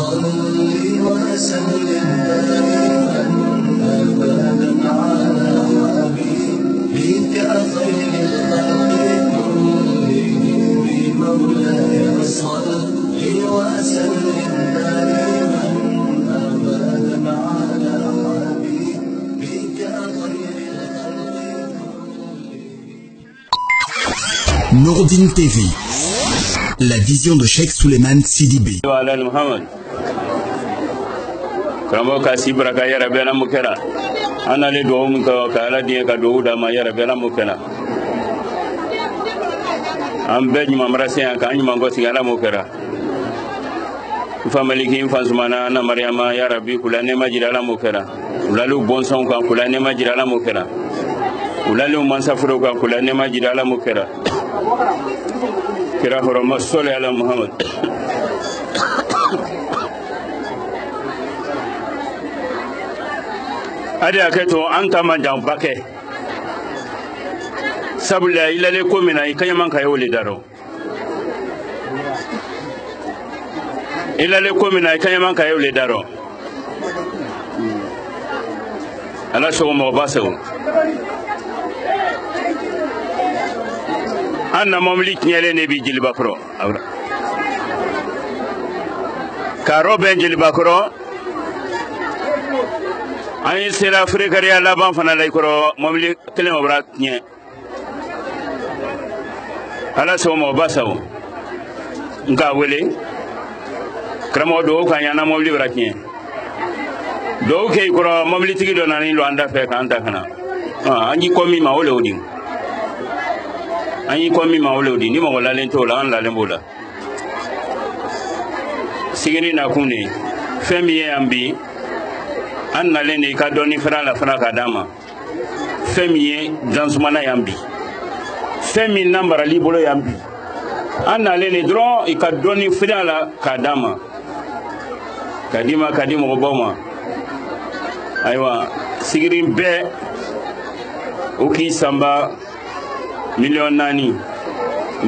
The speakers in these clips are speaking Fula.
صل وسلم دائما أبدا على حبيبك خير الخلق كلهم مولاي صل وسلم دائما أبدا على حبيبك خير الخلق. Nourdine TV, la vision de Cheikh Souleymane Sidibé. Kramo kasi braka ya rabena mukera ana le do mun ka ala die ka do da ma ya rabena mukera am be nyuma marase ka nyuma ngo sigala mukera family ki fansumana na maryama ya rabbi kula ne majira la mukera ulalu bonson ka kula ne majira la mukera ulalu mansafuro ka kula ne majira la mukera kira horoma sole ala muhammad ada keto anta manjang bake sabula ilale ko mina ikanya man kayo le daro ilale ko mina ikanya man kayo le daro ala so mo baso anna momli nyele ne bi jilba pro karo ben jilba pro ay sera frekari ala ban fana lay koro momli kelen obra nye ala so mo basaw nka wele kramo do ka yana momli bra nye do ke koro momli tigi do nani lo anda fe kan ta kana anyi komi ma wole odin anyi komi ma wole odin ni mo wala len to la an la len bola sigini na kune femi yambi an nalen ne ka dɔni fana la fana ka d'a ma fɛn min ye dansumana yan bi fɛn min na marali bolo yan bi an nalen ne dɔrɔn i ka dɔni fana la ka d'a ma ka di ma ka di mɔgɔbaw ma ayiwa sigiri bɛɛ o k'i sanba miliyɔn 4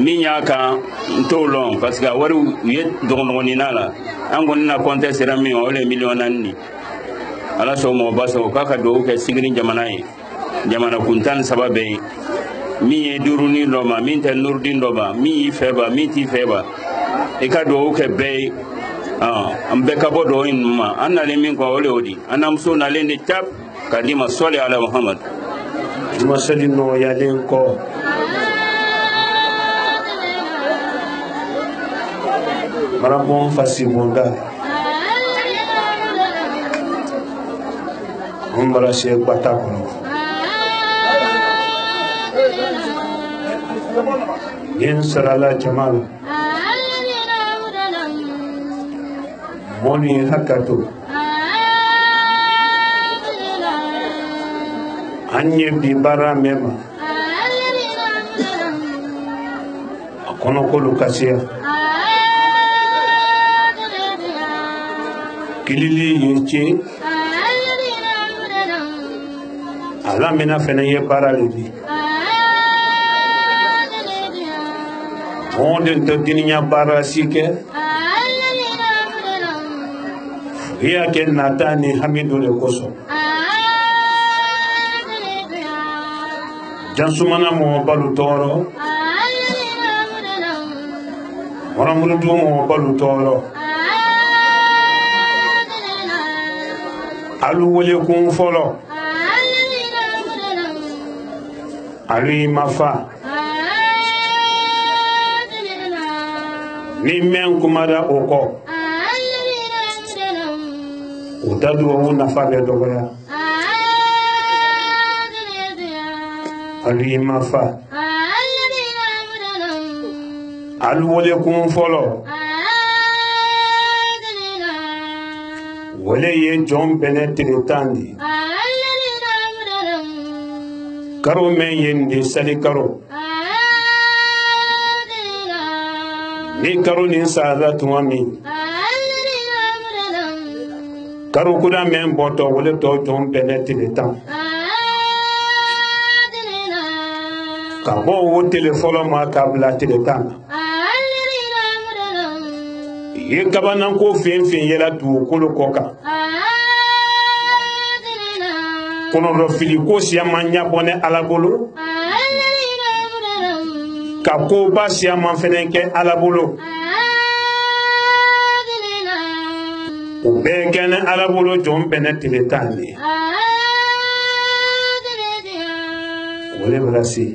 min y'a kan n t'o lɔn parce que a wari u ye dɔgɔnɔgɔnina la an kɔni na kɔntɛ sera min ma o le ye miliyɔn 4 ni ala so mo baso kaka do ke sigiri jamana ye jamana kuntan sababe mi ye duruni loma min te nurdin loma mi feba mi ti feba e ka do ke be am be ka bodo in ma anale min ko ole odi anam so na lende tap kadima sole ala muhammad ma salino ya len ko marabon fasibonda umbara se gbata kono yen sarala jamal moni hakato anye bibara mema kono ko lukasia kilili yeche ala mina fene ye paraleli on de dininya bara sike ya ken natani hamidu le koso jansumana mo balu toro moramuru du mo balu toro alu wole kun folo Ali mafa ni men kumada oko utadu wa nafa be dogoya Ali mafa alu wole kun folo wole ye jom benetre tandi karo men yende sali karo ni karo ni sada tuami karo kuda men boto wole to jom benetre tan ka bo wo téléphone ma ka bla télétan ye gabanan ko fen yela du kolo koka kono do fili ko siama nya bone alabolo ka ko ba siama fenen ke alabolo o be gene alabolo jom bene tiletani wole brasi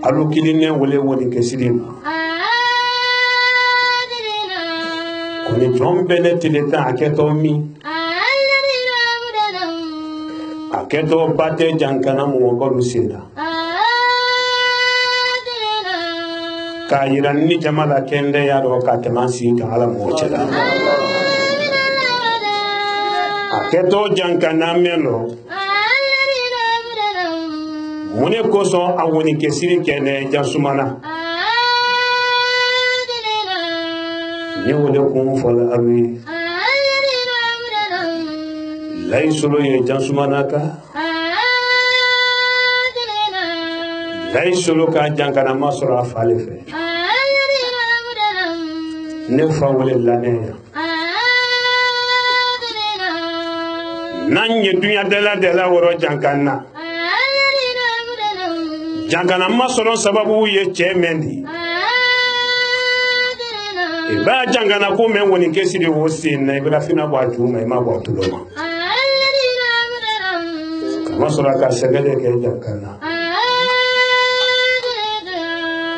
alu kiline wole woni ke sidima koni jom bene tileta aketo mi aketo bate jankana mo balu sina ka yiranni jamala kende yaro ka temansi ka ala mo chela aketo jankana melo mune koso awoni kesiri kene jansumana ni wole kun fola abi lay solo ye jansumana ka lay solo ka jankana masura falefe ne fa wole laneya nanye dunya dela woro jankana jankana masoro sababu ye chemendi ba jangana ko men woni kesiri wo sin na ibra fina bo ajuma ma bo tuloma kama sura ka segede ke jankana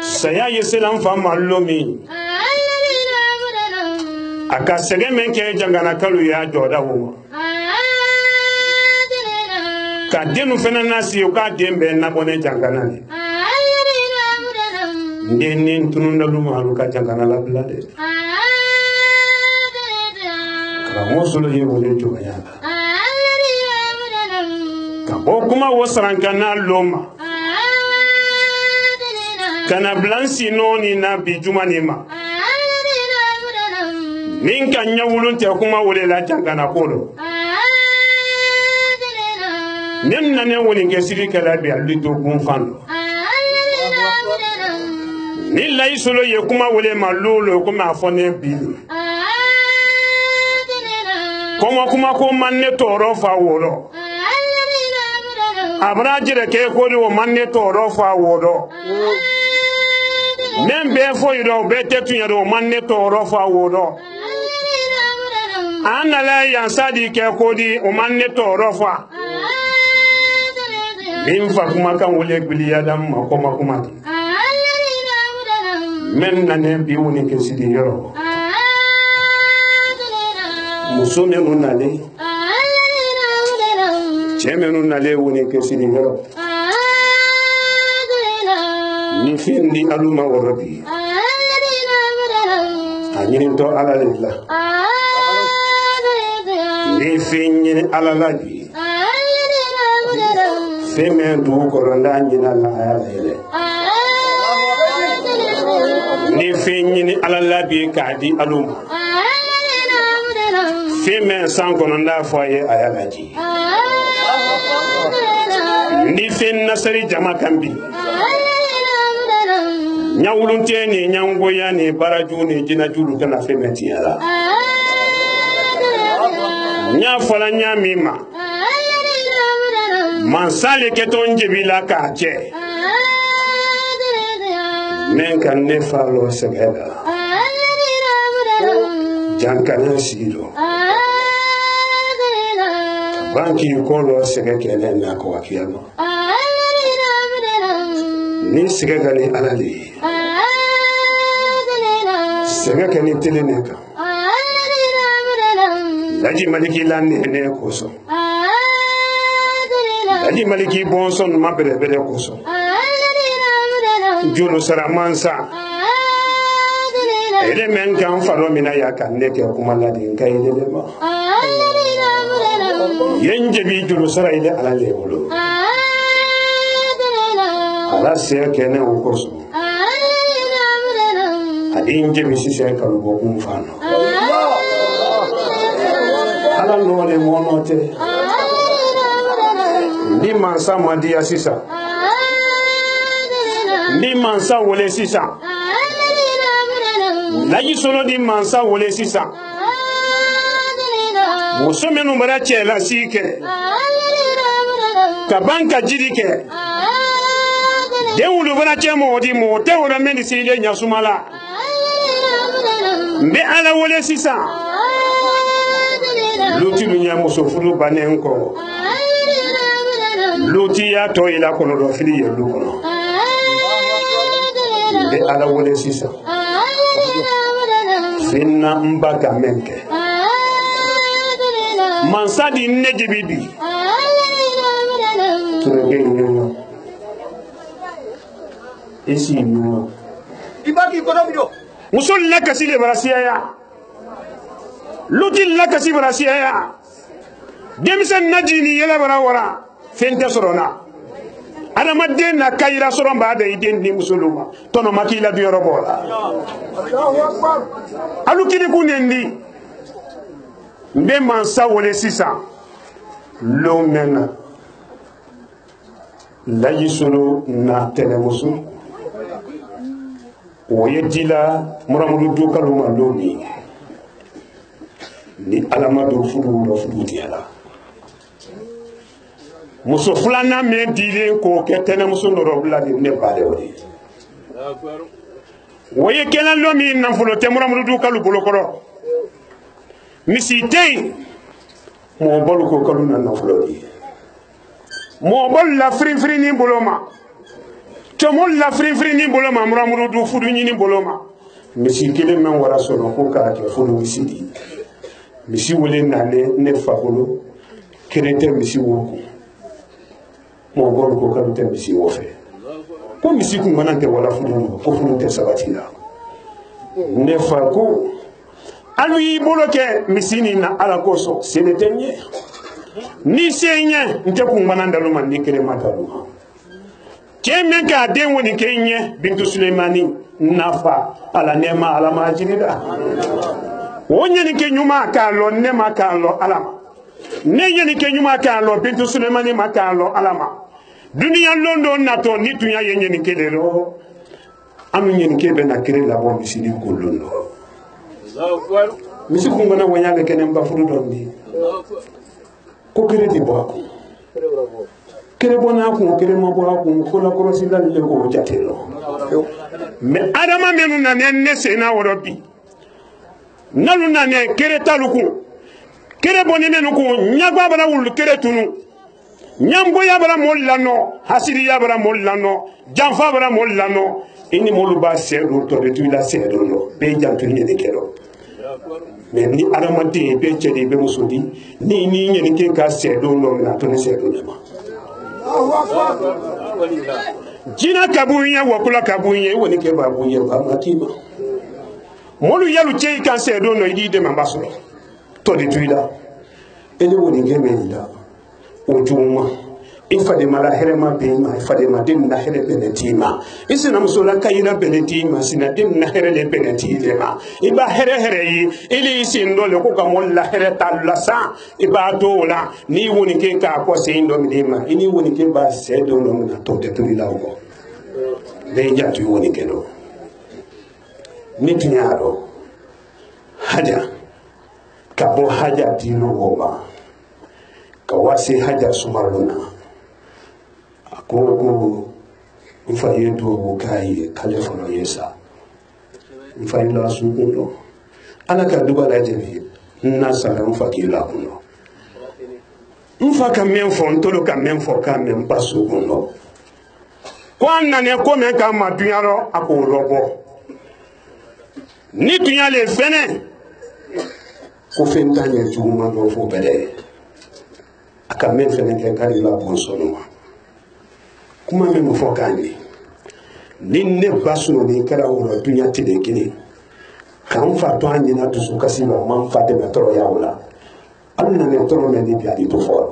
saya yeselam fa mallomi aka sege men ke jangana kalu ya joda wo ka denu fena nasi ka dembe na bone jangana ni ndenen tununda luma haluka jangana la blade kamo solo ye wole jogayala kabo kuma wasrankana loma kana blansi noni na bijuma nema minka nyawulun te kuma wole la jangana kolo nenna ne woni ngesiri kala bi alito gunfando ni lay solo ye kuma wole malulo kuma afone bi kuma ko manne toro fa woro abrajire ke ko do manne toro fa woro membe fo yido be tetu yado manne toro fa woro anala yansadi ke ko di o manne toro fa min fa kuma kan wole biliya dam makoma kuma men nane bi woni ke sidi yoro musome nunale cheme nunale woni ke sidi yoro ni fendi aluma worobi anyini to alalilla ni fenyini alalabi feme du koronda nyina la ayale ni fenyini alalabi kadi aluma feme san koronda foye ayalaji ni fen nasari jama kambi nyawulunte ni nyangoya ni baraju ni jinajulu kana feme tiara nya fala nya mima mansale keton jebila ka che men kan ne falo segeda jankana silo banki kolo segeke na ko akiyano ni segega ni alali segeke ni teleneka laji maliki lanne ne koso laji maliki bonson mabere bere koso julu saramansa ele men kan faro mina ya kan ne ke kuma ladin kai de ma yenje bi julu sara ile alale wolo ala se kene o koso adinje bi sise kan bo kum fano ala no le monote ni mansa madia sisa ni mansa wole sisa laji solo di mansa wole sisan muso minnu bara cɛlasigi kɛ ka ban ka jiri kɛ den wulubana cɛ mɔgɔ di mɔgɔ tɛ wɛrɛ min sigilen ɲasuma la n bɛ ala wele sisan luti min ye muso furu bannen kɔ luti y'a tɔ yɛlɛ kɔnɔdɔfili ye lu kɔnɔ n bɛ ala wele sisan finna n ba ka mɛn kɛ mansa di ne jibi bi tureke ɲɛɲɔ esi ɲɛɲɔ muso lakasi le bara siyaya luti lakasi bara siyaya denmisɛn naji ni yɛlɛ bara wara fɛn tɛ sɔrɔ na adamaden na kayira sɔrɔ b'a da i den di muso lu ma tɔnɔ ma k'i la duyɔrɔ bɔ la alu kiriku nin di n bɛ mansa wele sisan lon mɛnna laji solo na tɛnɛmuso o ye dila muramudu du kalo ma lon min ni ala ma don furu dɔ furu tigɛ la muso filanan min dilen k'o kɛ tɛnɛmuso nɔrɔbila de ne ba de o de o ye kɛnɛ lon min nafolo tɛ muramudu du kalo bolokɔrɔ misi tɛ yen mɔgɔ bɔlu ko kalo na nafolo de ye mɔgɔ bɔlu la firinfirin bolo ma cɔmɔlu la firinfirin bolo ma muramudu du furu ɲini bolo ma misi kelen mɛn wara sɔrɔ ko k'a kɛ furu misi de misi wele nalen ne fa bolo kelen tɛ misi wo kun mɔgɔ bɔlu ko kalo tɛ misi wo fɛ ko misi kun fana tɛ wala furu ma ko furu tɛ sabati la ne fa ko alu y'i bolo kɛ misi nin na ala kosɔn sene tɛ ɲɛ ni se ɲɛ n tɛ kun fana dalu ma ni kelen ma dalu ma cɛ min k'a den woni kɛ ɲɛ bintu sulemani nafa ala nɛma ala ma jiri da o ɲɛnikɛ ɲuman k'a lɔ ne ma k'a lɔ ala ma ne ɲɛnikɛ ɲuman k'a lɔ bintu sulemani ma k'a lɔ ala ma duniya lon dɔ natɔ ni tun y'a ye ɲɛnikɛ de lɔ an bɛ ɲɛnikɛ bɛ na kere labɔ misiri ko lon dɔ misi kun fana wanya bɛ kɛnɛ ba furu dɔ di ko kere tɛ bɔ a kun kere bɔ n'a kun kere ma bɔ a kun ko lakɔlɔsi la le k'o jate lɔ mais adama minnu nana ne senna wɔrɔ bi n'olu nana kere t'alu kun kere bɔ ni ne kun ɲagba bara wulu kere tunu ɲamgoya bara mɔli la nɔ hasiriya bara mɔli la nɔ janfa bara mɔli la nɔ i ni mɔlu b'a sɛ don tɔ de tu i la sɛ don lɔ bɛɛ janto ɲɛni kɛ lɔ mais ni adamaden i bɛ cɛ de i bɛ muso di ni ni ɲɛni kɛ ka sɛ don lɔ mina to ni sɛ don de ma jina ka b'u ɲɛ wakula ka b'u ɲɛ i kɔni kɛ b'a b'u ɲɛ ba ma k'i ma mɔlu yalu cɛ i ka sɛ don lɔ i k'i dɛmɛ ba sɔrɔ tɔ de tu i la e ni kɔni kɛ bɛ i la o jugu ma i fadema la hɛrɛ ma bɛn i ma i fadema den na hɛrɛ bɛnɛ t'i ma i sinamuso la kayira bɛnɛ t'i ma sina den na hɛrɛ le bɛnɛ t'i de ma i b'a hɛrɛ hɛrɛ ye i le i sen dɔ le ko ka mɔli la hɛrɛ ta la sa i b'a to o la n'i woni kɛ k'a kɔ sen dɔ minɛ i ma i ni woni kɛ b'a sɛ dɔ dɔ minɛ tɔ tɛ tobi la o kɔ bɛɛ ja to i woni kɛ dɔ ni tun y'a dɔn haja ka bɔ haja di nɔgɔ ma ka wase haja sumaru na a ko n fa ye duwawu k'a ye k'ale fana ye sa n fa ye la sunkun dɔn ala ka duba lajɛ n na sara n fa k'i la kun dɔn n fa ka mɛn fɔ n tolo ka mɛn fɔ k'a mɛn n ba sunkun dɔn ko an nana ko mɛn k'a ma dunya rɔ a k'o lɔbɔ ni dunya le fɛnɛ ko fɛn t'a ɲɛ juguman dɔn fo bɛrɛ a ka mɛn fɛnɛ kɛ k'ale la bɔn sɔnni ma kuma min fɔ k'a ɲɛ ni ne ba sunoni kɛra wolo dunya tile kelen k'an fa to an ɲɛna dusu kasi ma man fa dɛmɛ tɔɔrɔya o la hali na ne tɔɔrɔ mɛn ni bi a bɛ to fɔlɔ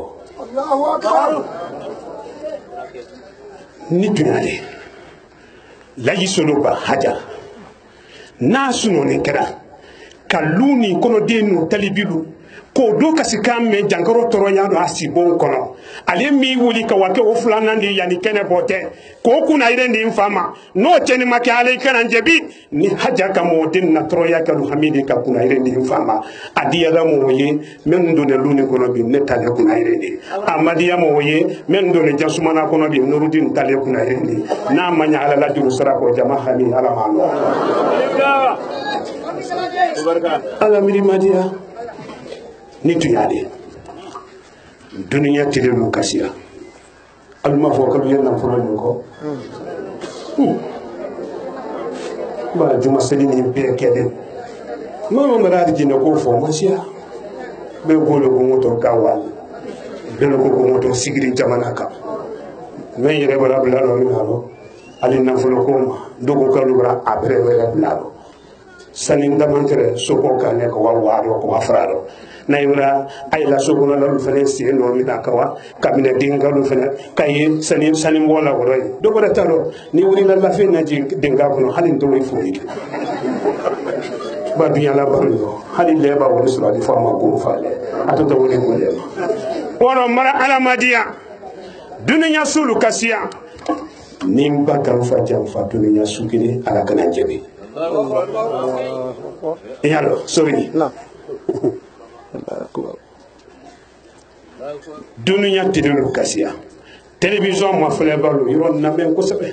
ni dunya de laji solo ba haja n'a sunoni kɛra ka lu ni kɔnɔden n'u talibilu ko do kasi kan me jankaro toronya do asibon kono ale mi wuli ka wake o fulana ndi yani kene bote ko kuna ire ndi infama no teni make ale kana jebi ni haja ka modin na toroya ka hamidi ka kuna ire ndi infama adiya da mo ye men do ne luni kono bi ne tale kuna ire ndi amadiya mo ye men do ne jasumana kono bi nurudin tale kuna ire ndi na manya ala la duru sara ko jama hami ala mano ala miri madia nitu yade dunia tilelu kasiya alma fo kalu yenna fo ko ba juma sedini be kede mama maradi jina ko fo masiya be golo ko moto kawal be ko moto sigiri jamana ka men yere bala bala no mi halo ali na fo ko dogo kalu bra après wala blado sanin damantere soko kane ko wawaro ko afrado na yura ay la soko na lu fene si no mi dakawa kabine dinga lu fene kay sanin wala ko roy do ko talo ni wuri la la fene dinga ko no halin to fu ba dunya la bando halin le ba wori sura di fama ko faale atata woni ko le woro mara ala madia dunya sulu kasiya nimba kan fa jam fa dunya sukiri ala kana jebi yalo sorry na dununya tidulu kasiya télévision ma fele balu yoro na men ko sebe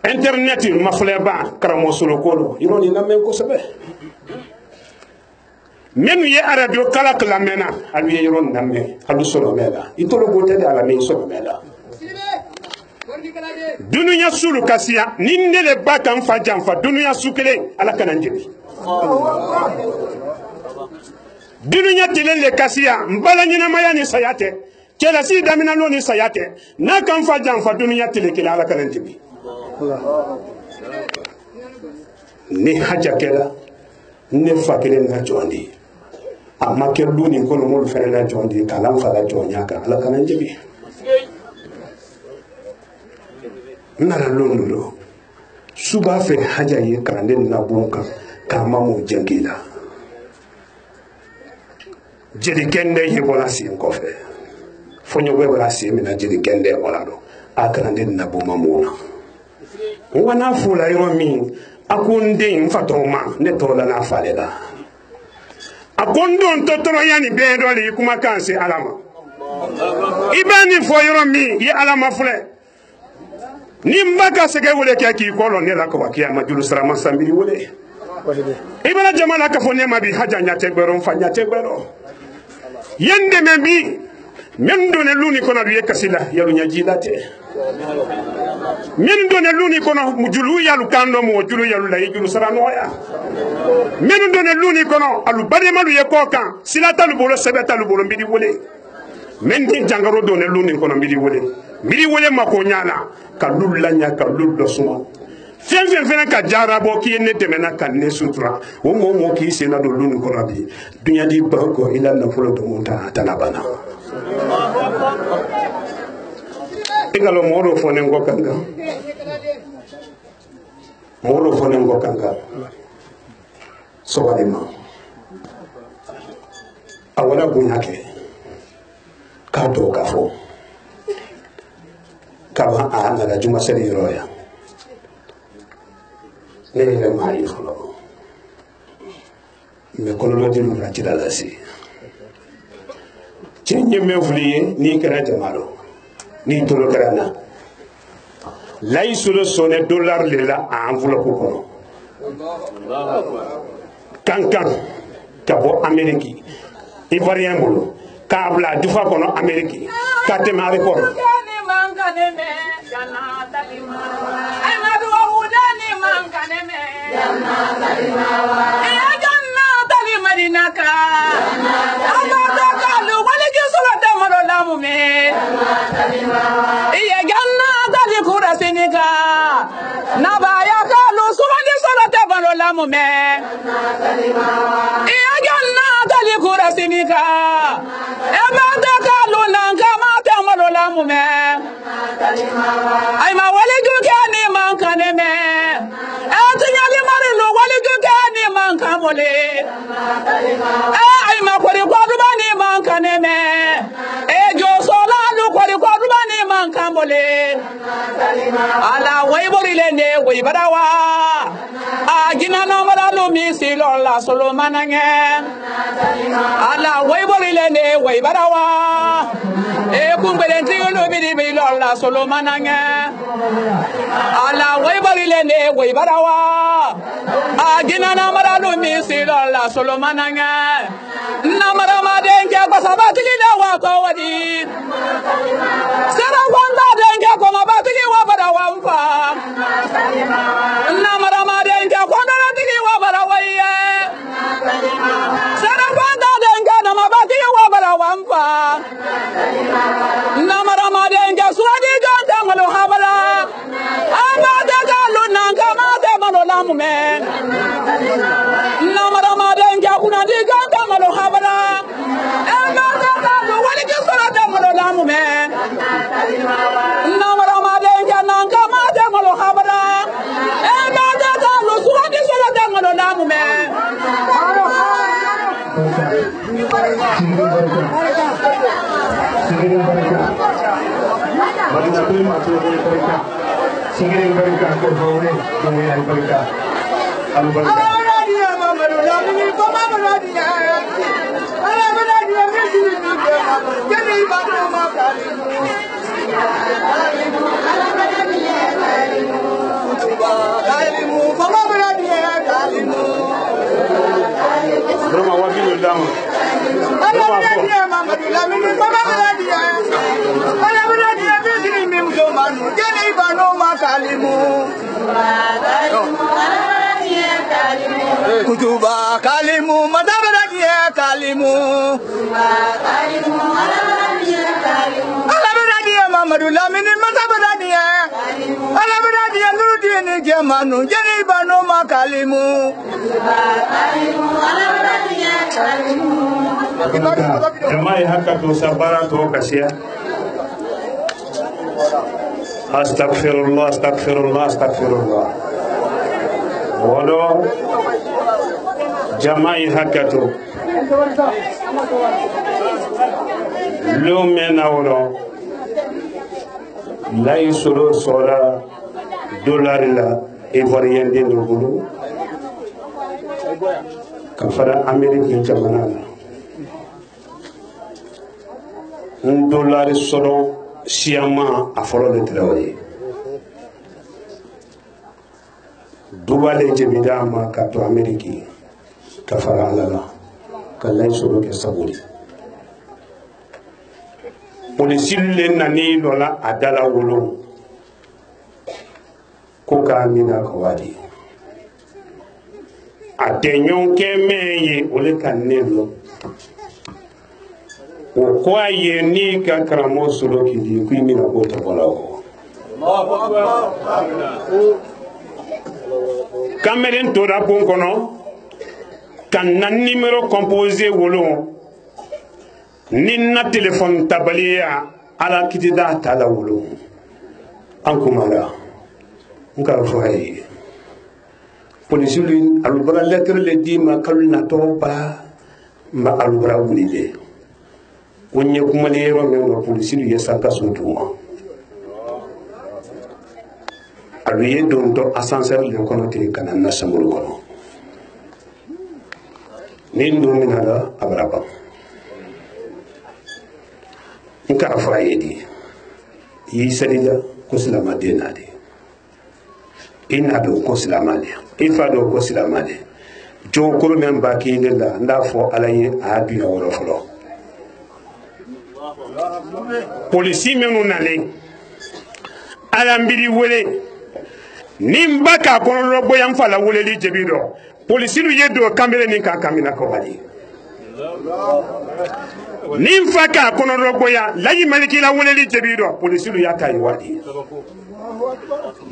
internet ma fele ba karamo solo ko yoro ni na men ko sebe menu ye aradio kala kala mena alu ye yoro na men alu solo mena itolo go tede ala men solo mena dununya sulu kasiya ninde le bakan fa jamfa dununya sukele ala kanan jebi dununya tilele kasiya mbala nyina maya ni sayate kela si damina lo ni sayate na kan fa jamfa dununya tilele ala kanan jebi ni haja kela ne fakele na jondi amma kelu ni kono mo fere na jondi kala fa la jonya ka ala kanan jebi nara lolo suba fe haja ye karande na bunka kama mo jangila jeli kende ye wala si ngofe fonyo we wala si mina jeli kende wala do akarande na boma mona wana fula yoro mi akunde mfatoma ne tola na falela akondo ntotoro yani be do li kuma kanse alama ibani fo yoro mi ye alama fule nimbaka sege wole ke ki kolo ne la ko wakia majulu sarama sambiri wole ibana jamala ka fo ne mabi haja nya tegbero fanya tegbero yende mebi mendo ne luni kono biye kasila yalu nya jilate mendo ne luni kono mujulu yalu kando mo julu yalu la yulu sarano ya mendo ne luni kono alu bare malu ye kokan silata lu bolo sebeta lu bolo mbidi wole mendi jangaro do ne luni kono mbidi wole mako nyala kalulla nya kalullo suma fen fena ka jarabo ki ne temena kan ne sutra wo mo ki sena do luni kono bi dunya di bako ila na fulo to monta tanabana ingalo moro fone ngokanga so walima awala bunyake ka to kafo kaba ana la juma seri roya ne le mari kholo me kono lo dilu la ci dala si ci ñeme fuliye ni kara jamalo ni tolo karana lay solo sone dollar le la enveloppe kono kankan kabo ameriki ivoirien bolo kabla dufa kono ameriki katema report ay ma wale ju ke ni man kan me e ti nyali mari lo wale ju ke ni man kan mole ay ma kori ko dubani man kaneme e jo sola lu kori ko dubani man kamole ala way borile ne way badawa a gina na mara lu mi silo la solo manange ala way borile ne way badawa e kumbelen triolo bi bi la solo manange ala way borile ne way badawa a gina na mara lu mi silo la solo manange na mara ma denga basabati la wa ko wadi sara wanda denga ko ma batili wa badawa mfa na mara ma denga ko na batili wa badawa ye sara wanda denga na ma batili wa badawa mfa na mara ma denga suradi ganta ngalo habala ama denga lu nanga ma de mano lamume na mara ma denga kuna di ganta ngalo habala ama denga lu wali ke surada ngalo lamume na mara ma denga nanga ma de ngalo habala ama denga lu suradi surada ngalo lamume Kutuba kalimu madabaradia kalimu alabaradia mamadu lamini madabaradia alabaradia nurudini gemanu jeni banu makalimu Jamai haka tu sabara tu kasia. Astaghfirullah, astaghfirullah, astaghfirullah. Wado jamai haka tu. Lumena wado. Lai solo sola dollar la ivoirien de nubulu. Kafara Amerique jamana. $1 solo siama a folo de travailler. Dubale jebida ma ka to Ameriki ka fara alala ka lay solo ke sabuli. Polisille nani lola adala wolo ko ka mina ko wadi. Atenyon ke meye ole kanelo. O kwa ye ni ka karamo solo kidi ku mina ko to bolawo Cameroun to da bon kono kan na numéro composé wolo ni na téléphone tabaliya ala kitida tala wolo ankumala nka foye police alubra lettre le di ma kalna toba ma alubra wulile onye kumalero men police lu yesaka sotuma aluye donto ascenseur le kono te kana na samul kono nin do minala abraba nka fayedi yi salida ko silama denade ina do ko silama le ifa do ko silama le jo ko men baki ne la nda fo alaye abi woro folo polisi menu nale alambiri wele nimbaka kono boyam fala wele li jebido polisi lu yedo kamere ni kan kamina ko wali nimfaka kono boya layi maliki la wele li jebido polisi lu yakai wali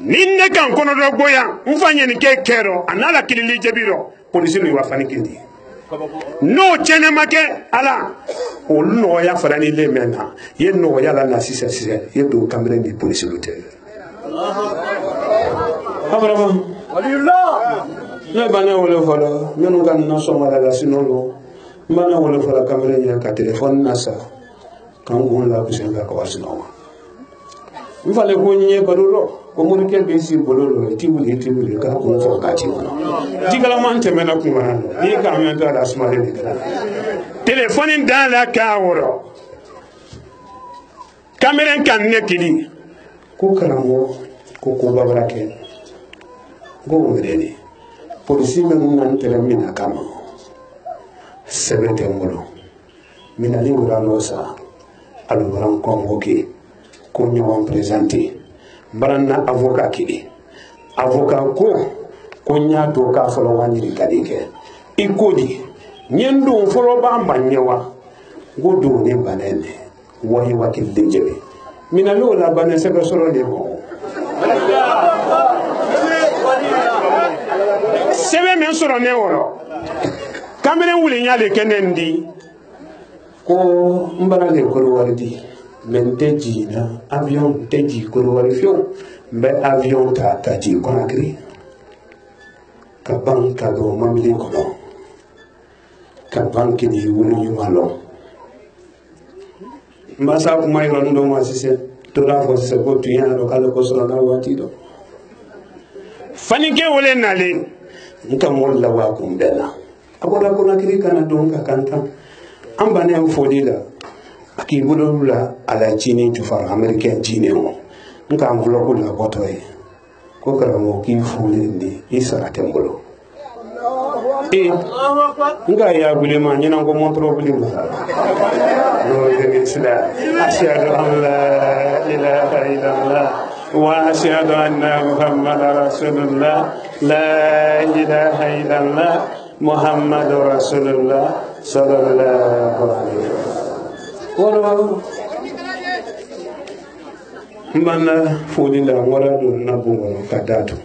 ninne kan kono boya mfanye ni ke kero anala kilili jebido polisi lu wafani kindi no chene make ala o no ya farani le mena ye no ya la na sisa ye do kamere ni police lute abrama walillah ne bana wala fala menu kan na so mala la sinolo bana wala fala kamera nya ka telephone nasa kan gon la kusen ka wasino mfale ko nye barulo ko mun kel be si bololo tibuli ka ko fo ka ti wono digala man te mena kuma ni ka men da asmale ni kana telephone dans la kawro kamera kan ne kili ko karamo ko babara ken go ngene polisi men nan tere mina kama sebete ngolo mina ni ngurano sa alu ran convoqué ko ñewon présenté baranna avocat kili avocat ko ñaato ka folo wanyiri kadike ikodi ñendo folo ba banyewa godo ne banene wayi wakil dejebe mina lo la banene sebe solo de mo sebe men soro ne woro kamere wuli nyale kenendi ko mbara le ko wardi men teji na avion teji ko wari fio mbe avion ta ji Conakry ka banka do mamli ko ka banki di wulu malo mbasa ko may ron do ma sise to da ko se ko tu yana do kala ko soro na wati do fani ke wole nale nka molla wa ko mbela akola Conakry kana don ka kanta ambane fodila aki budula ala chini tu far americain chini o nka mvloko la botoy ko karamo ki fule ndi isara tembolo nka ya gulema nyina ko montro bulima no de sila ashhadu an la ilaha illallah wa ashhadu anna muhammadar rasulullah la ilaha illallah muhammadur rasulullah sallallahu alaihi wasallam mana fodi la wala do na bungo kadatu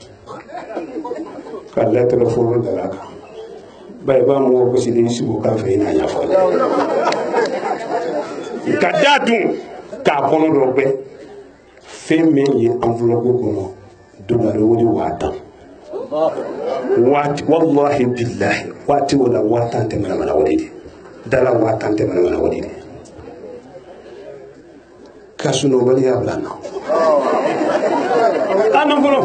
kala telefonu dalaka bay ba mo ko sidi sibu ka fe na nya fo kadatu ka kono do be fe men yi enveloppe kono do na do wodi wata wat wallahi billahi wati wala wata te mana wodi dala wata te mana wodi kasuno bali ablana ana bolo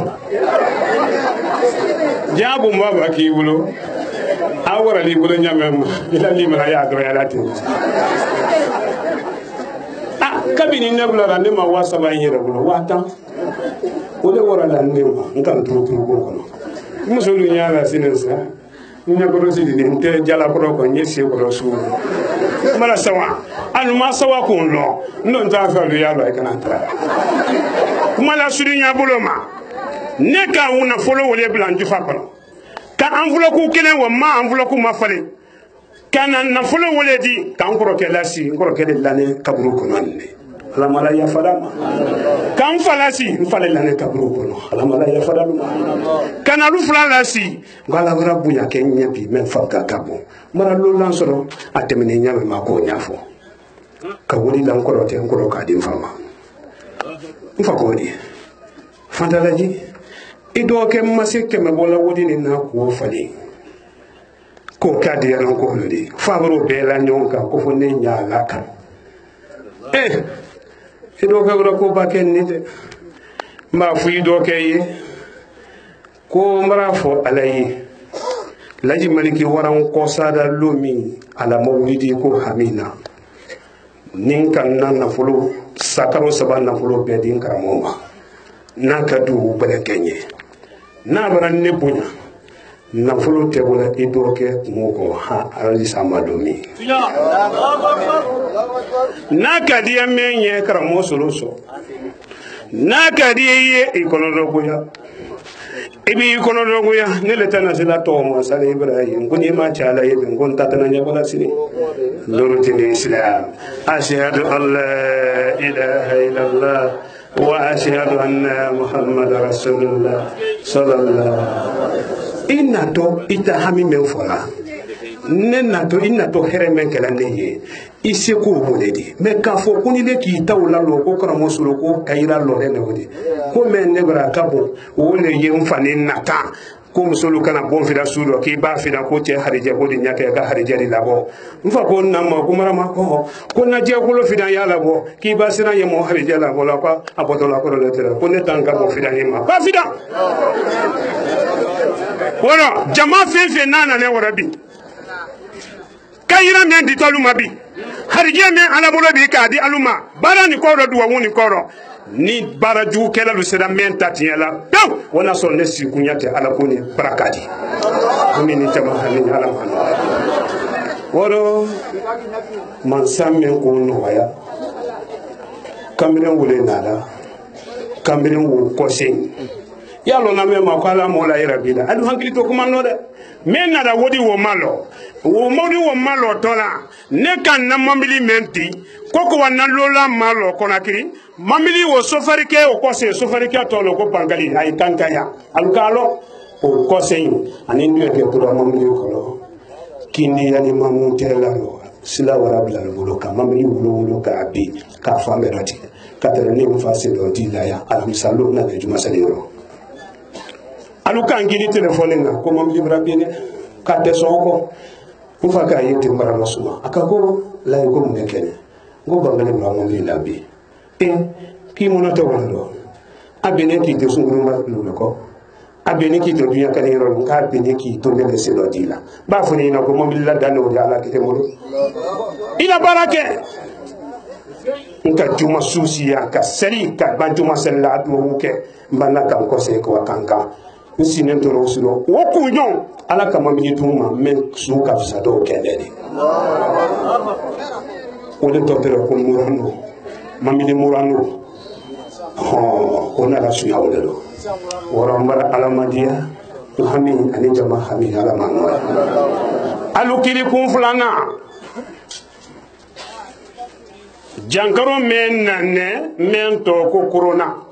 jabu mbaba ki bulo awara li bulo nyamem ila li mala ya do ya lati kabini nebula rande ma wasa ba yere bulo wata wole wora la ndema ngam tro ko kono musulu nyaala sinensa nya ko do sidi nte jala ko ko nyesi ko do su mala sawa anu ma sawa ko lo non ta fa lu ya lo e kana tra mala sudi nya buloma ne ka una folo wole blanju fa ko ka enveloppe ko kelen wo ma enveloppe ma fale kana na folo wole di kan ko ke lasi ko ke de lane kaburu ko nanne ala mala ya fadama kan falasi fale lane kaburu ko ala mala ya fadama kana lu falasi ngala rabu ya kenya bi men fakka kabo mara lo lansoro atemene nyame mako nyafo ka woni lan ko rote ko ka di fama mfako di fantalaji ido ke masike me bola wodi ni na ko fali ko kadi ya ko lodi fabro be la nyonka ko fo ne nyaala kan ido ke ko ba ken ni de ma fu ido ke yi ko mara fo alayi laji maliki waran ko sada lomi ala mawlidi ko hamina nin kan nan na fulo sakaro saban na fulo be din karamoma na ka du bale kenye na baran ne bunya na fulo te wala ido ke moko ha ali sama lomi na ka di amenye karamo soloso na ka di ye ikono bunya ibi kono doguya ne le tana sila to mo sale ibrahim kuni ma chala ye ben gon tatana nya bala sini lorti ni islam ashhadu an la ilaha illallah wa ashhadu anna muhammadar rasulullah sallallahu inna to ita hami men fola ne na to inna to here men kala ne ye ise ko boledi me ka fo kuni le ki tawla lo ko kara mosulo ko kayira lo ne wodi ko men ne bra kabo o le ye mfani nata ko musolu kana bon fida sudo ki ba fida ko te harije ko di nyake ka harije di labo mfa ko namma ko marama ko na je ko lo fida ya labo ki ba sina ye mo harije labo la ko aboto la ko le tere ko ne tanga bo fida ni ma ba fida wala jama fefe nana le warabi kayira men di toluma bi harije men ala bolo bi ka di aluma bara ni ko do duwa woni ko ro ni baraju kela lu sera menta tiela pew wona so ne si kunyate ala ko ni brakadi mi ni tama hani ala man woro man samme ko no waya kambiren wule nada kambiren wo ko sen yalo na me ma ko ala mo la irabila adu hankili to kuma no de men nada wodi wo malo tola ne kan na mambili menti koko wana lola malo konakiri mambili wo sofarike o kose sofarike tolo ko bangali ay kankaya alkalo o kose ani ndu ke pura mambili ko kini yani mamutela lo sila warabla lo ka mambili lo ka bi ka famerati katere ni mfase do dilaya alhamsalo na juma saliro aluka ngiri telefone nga ko mambili brabine kate soko ufa ka yete mara masuma akagoro la yuko mnekene ngo bangale mwa mbi labi ki monata wando abene ki te sunu ma luloko abene ki to dunya kane ro nga abene ki to ne se do dila ba funi na ko mbi la dano ya ala kete mo ila barake nka juma susi ya ka seri ka banjuma sella do muke mbana ka ko se ko kanka nsinen to rosulo woku nyon ala kama minituma men suka fisado kendeni wole topere ko murano mamini murano ona la suya wole do wora mbara alamadia hami ani jama hami alamano alukili kumfulana jankaro men nanne men to ko corona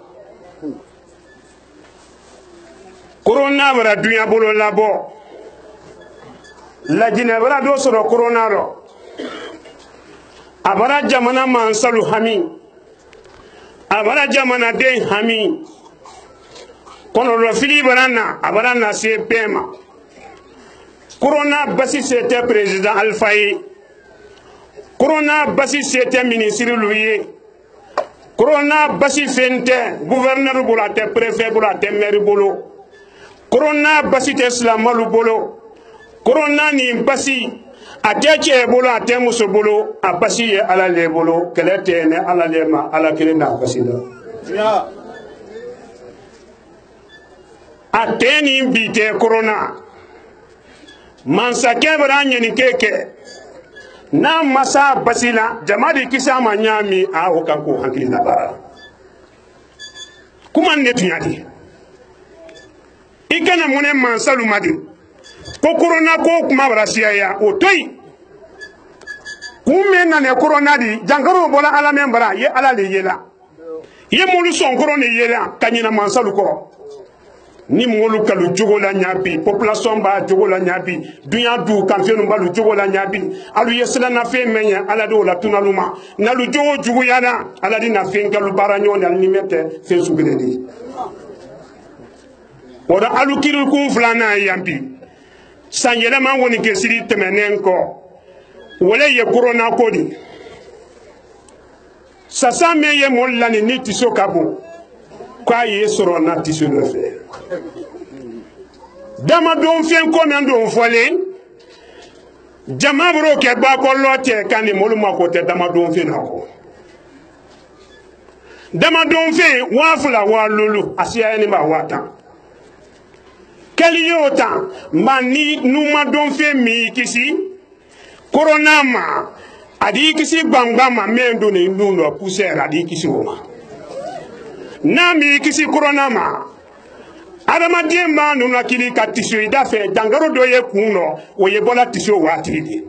bara dunya bolo labo la jina bara do soro corona ro abara jamana mansalu hami abara jamana de hami kono lo fili barana abara na se pema corona basi c'était président Alfaï corona basi c'était ministre Louis corona basi fente gouverneur bolate préfet bolate maire bolo corona basi te islamalu bolo corona ni basi ateke bolo atemuso bolo abasi ye ala le bolo kelete ne ala le ma ala kelena basi da ya ateni bite corona mansa kebra nyeni keke na masa basila jamadi kisa manyami a okako hankili na bara kuma ne tunyadi ikana mune mansalu madi ko corona ko kuma barasiya ya otoi kume na ne corona di jangaro bola ala membra ye ala le yela ye mulu son corona yela kanyina mansalu ko ni mulu kalu jogo la nyabi population ba jogo la nyabi dunya du kamfenu balu jogo la nyabi alu yesla na fe menya ala do la tunaluma na lu jogo jugu yana ala di na fe ngalu baranyo na ni mete fe subeledi wada alu kiru kun flana yambi sanyela man woni ke siri temenen ko wala ye corona kodi sasa me ye molla ni tiso kabo kwa ye soro na tiso le fe dama don fen ko men don fole jama bro ke ba ko lote kan molu mako te dama don fen ko dama don fen wa fula wa lulu asiya ni ba wata Keliota mani numa don fe mi kisi corona ma adi kisi bangba ma mendo ne nuno poussière adi kisi woma na mi kisi corona ma adama diemba nuna kili ka tisio ida fe jangaro do ye kuno o ye bola tisio watidi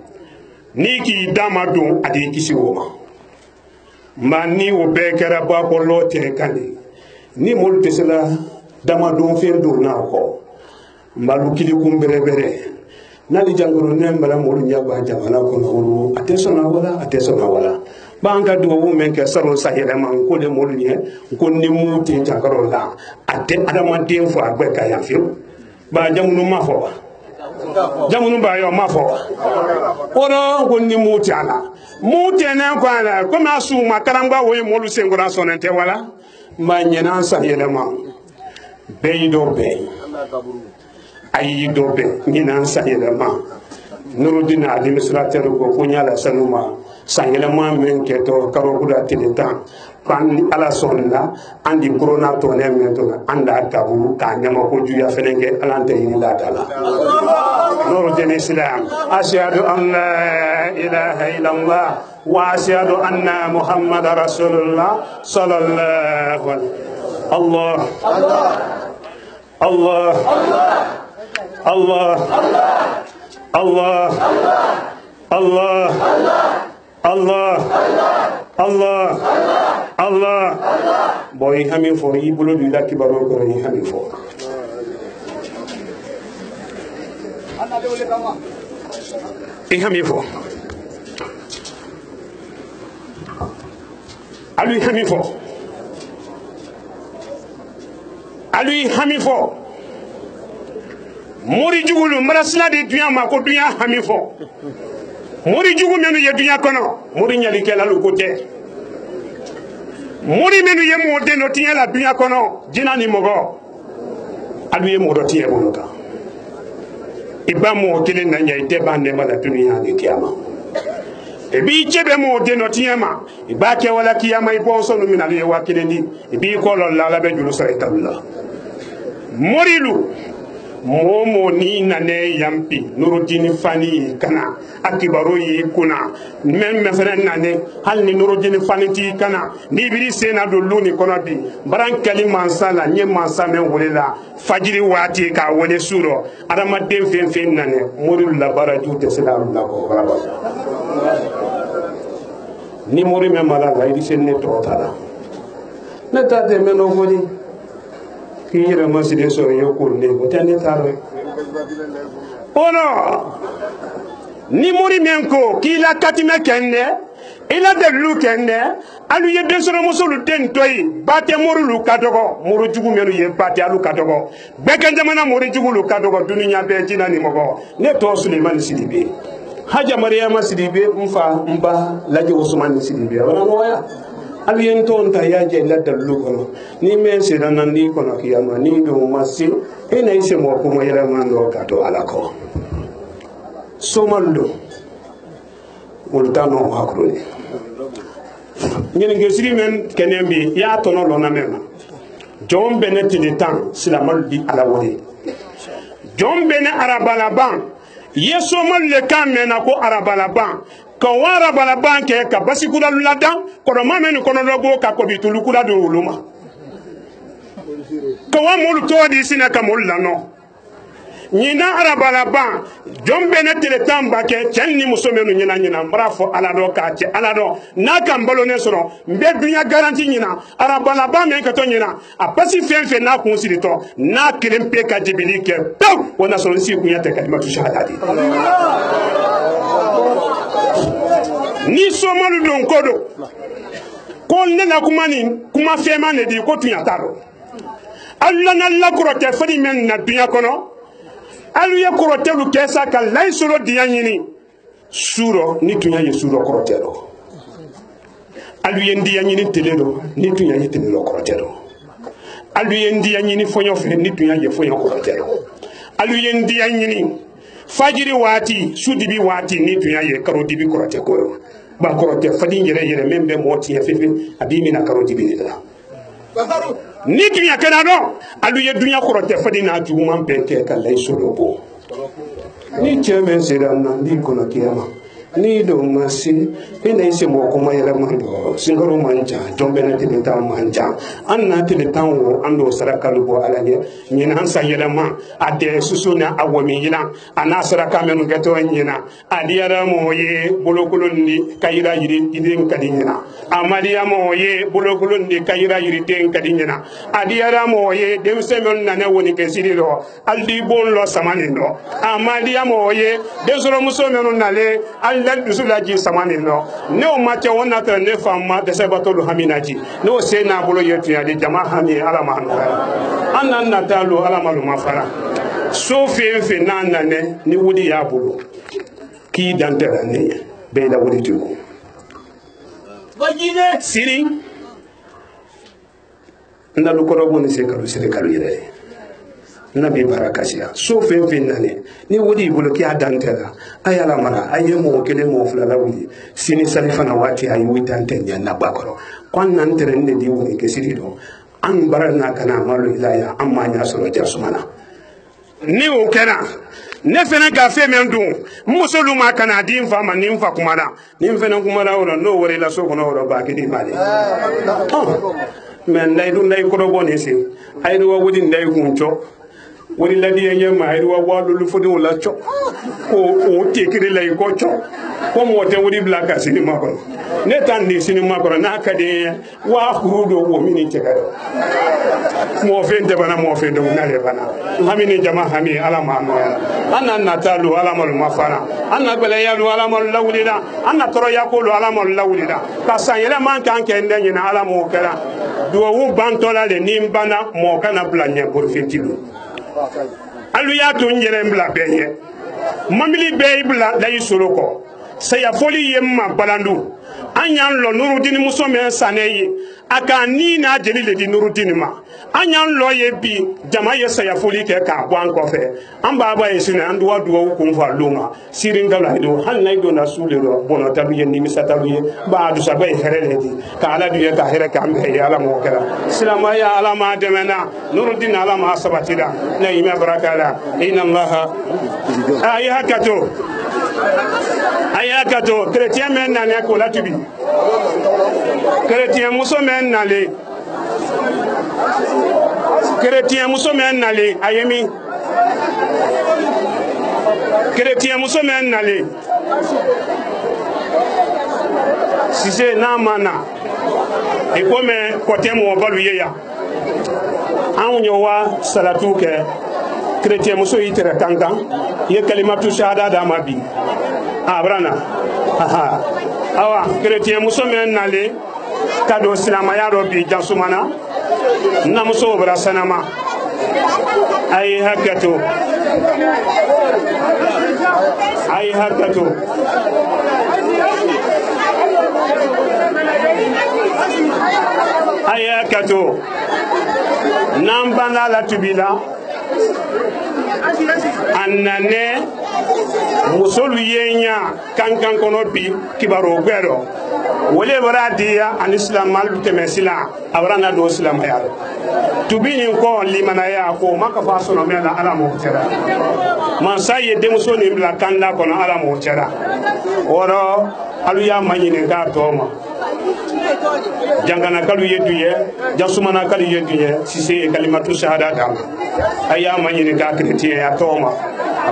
ni ki dama don adi kisi woma mani o bekera ba ko lote kani ni mol tesela dama don fe do na ko malu kili kumbere bere nali jangoro nembala molu nyaba jamana ko no atesona wala banga do wo men ke saro sahire man ko le molu nye ko ni muti jangoro la ate adama den fo agbe ka ya fiu ba jamunu ma fo jamunu ba yo ma fo oro ko ni mutiana mutena ko ala ko ma su makaramba wo molu sengora sonente wala ma nyana sa yelema beido be ayi do be nyana sa yelema nurudina administrateur ko nyala sanuma sangelema men keto karo kuda tiletan pan ala sonna andi corona to ne men to anda kaburu ka nyama ko juya fenenge alante ni la dala nurudina islam ashhadu an la ilaha illallah wa ashhadu anna muhammadar rasulullah sallallahu alaihi Allah Allah Allah Allah Allah Allah Allah Allah boy hami fo yi bulo du la kibaro ko yi hami fo e hami fo alu hami fo alu hami fo mori jugulu marasna de dunya ma ko dunya hami fo mori jugu menu ye dunya kono mori nyali kala lu kote mori menu ye mo de no tinya la dunya kono jina ni mogo alu ye mo do tiye bonka iba mo kele na nya ite ba ne mala dunya ni kiyama e bi chebe mo de no tinya ma iba ke wala kiyama ibo so no minale wa kele ni ibi ko lo la be julu sa itabla mori lu momo ni nane yampi nurudini fani kana akibaro yi kuna men fere nane hal ni nurudini fani ti kana ni biri sena do luni kono bi baran kali mansala nye mansa men wolela fajiri wati ka wole suro adama den fen fen nane morul la baraju te selam la ko baraba ni mori me mala la idi sen ne to tala na ta de meno godi kiyira maside so yokunde botane taro ono ni mori menko kila katime kende ila de lu kende alu ye desoro musulu den toyi bate moru lu kadogo moru jugu menu ye bate alu kadogo beken jamana mori jugu lu kadogo dunya be jina ni mogo ne to Suleiman Sidibe haja Mariama Sidibe mfa mba laji Usman Sidibe wana noya aliyen ton ta yaje la dalu kono ni men se danandi kono kiyama ni do masi ina ise mo ko mo yela mando kato alako somaldo ultano hakroni ngene ngesiri men kenembi ya tono lona mema jom beneti de tan silamal di ala wori jom bene arabala ban yeso mal le kamena ko arabala ban ka wara bala banke ka basikula luladan kono mamenu kono logo ka ko bitulu kula do uluma ka wa mulu to di sina ka mulla no nyina arabala ban jombe na teletamba ke chenni musomenu nyina brafo ala do ka che ala do na ka mbalo ne soro mbe dunya garanti nyina arabala ban men ka to nyina a pasi fenfe na kun sirito na kilempe ka jibili ke taw wona soro si kunya te kalimatu shahadati ni somalu don kodo ko ne na kuma fema ne di ko tunya taro alla na la krote fadi men na dunya kono alu ya krote lu kesa ka lay solo di yanyini suro ni tunya ye suro krote do alu yendi yanyini telelo ni tunya ye telelo krote do alu yendi yanyini fonyo fe ni tunya ye fonyo krote do alu yendi yanyini fajiri wati sudibi wati ni tunya ye karodi bi krote ko ba korote fadi yere membe moti ya fefe abimi na karoti binila ni dunya kana no alu ye dunya korote fadi na juma pente kala isolobo ni cheme sedana ni kono kiyama ni do masi ina ise mo ko mayela mando singaro manja jombe na tibita manja anna tibita wo ando sarakalu bo alanye nyina hansa yela ma ade susuna awami yina ana saraka menu geto nyina adiara mo ye bolokulundi kayira yiri idin kadinyina amaliya mo ye bolokulundi kayira yiri den kadinyina adiara mo ye demsemel na ne woni kesiriro aldi bon lo samanindo amaliya mo ye desoro musomenu nale lan dusulaji samani no ne o macha wona ta ne famma de sabatolu haminaji no se na bolo yetu ya de jama hami ala mahanu annan na dalu ala malu mafara so fɛn fɛn n'a nana ni wuli y'a bolo k'i dan tɛ ne ye bɛɛ la wuli tugu sini n dalu kɔrɔbɔ ni se kalo siri kalo yɛrɛ ye na bi bara kasiya so fɛn fɛn nane ni wuli i bolo k'i y'a dan tɛ la a y'a lamara a ye mɔgɔ kelen mɔgɔ fila la wuli sini sali fana waati a ye wuli dan tɛ ɲɛ na ba kɔrɔ ko an nan tɛrɛ ne di wuli kesiri dɔn an bara n'a kana malo ilaya an ma ɲa sɔrɔ jasumana ni o kɛra ne fɛnɛ ka fɛn min dun muso lu ma kana di n fa ma ni n fa kumana ni n fɛnɛ kumana o la n'o wari la so kɔnɔ o la ba kelen ba de mɛ ndayidu ndayi kɔrɔbɔ nin se ayidu wa wuli ndayi kun cɔ wani ladiya ɲɛ ma ayidu wa walulu fɔdenw la cɔ ko o tekiri la i kɔ cɔ ko mɔgɔ tɛ wuli bila ka sini ma kɔnɔ ne ta nin sini ma kɔnɔ n'a ka di n ye waa kuru do wo min cɛ ka dɛ mɔgɔ fɛn tɛ bana mɔgɔ fɛn dɔn n'ale bana hami ni jama hami ala ma nɔgɔya an na nata lu ala ma lu ma fara an na gbɛlɛya lu ala ma lu lawulila an na tɔɔrɔya ko lu ala ma lu lawulila ka san yɛlɛma kan kɛ n dɛ ɲina ala m'o kɛra duwawu bantɔla le ni n banna mɔgɔ kana bila ɲɛ borofɛnti lu alu y'a to n yɛrɛ n bila bɛɛ ɲɛ mamili bɛɛ y'i bila layi soro kɔ saya foli ye n ma balandu an y'an lɔ nurudini muso min sanɛ ye a ka ni n'a jeli le di nurudini ma an y'an lɔ ye bi jama ye saya foli kɛ k'a bɔ an kɔfɛ an b'a ba ye sini an duwa duwawu kun fa lu ma sirin ka layidu hali n'a donna su le rɔ bɔnɔ talu ye nimisa talu ye ba dusaba ye hɛrɛ le di ka ala du ye ka hɛrɛ k'an bɛɛ ye ala m'o kɛra silamaya ala m'a dɛmɛ na nurudini ala m'a sabatira ne y'i mɛn baraka la inna allaha a ye hakato a y'a gato chrétien men nane ko latubi chrétien muso men nale chrétien muso men nale ayemi chrétien muso men nale si c'est na mana e comme côté mo balu yeya an nyowa salatu ke chrétien muso yitere tankan ye kalimatu shahada da mabi abrana aha awa chrétien muso men nale kado silamaya ro bi jasumana na muso bra sanama ay hakato nambana la tubila annane musolu yenya kankan kono bi kibaro gwero wole bara dia an islam mal temesila abrana do islam ya tubini ko limana ya ko maka faso no mena ala mo tera man saye demuso ni bla kanda kono ala mo tera oro alu ya manyine ga toma jangana kalu yeduye jasumana kalu yeduye sise kalimatu shahada dama aya manyine ga chrétien ya toma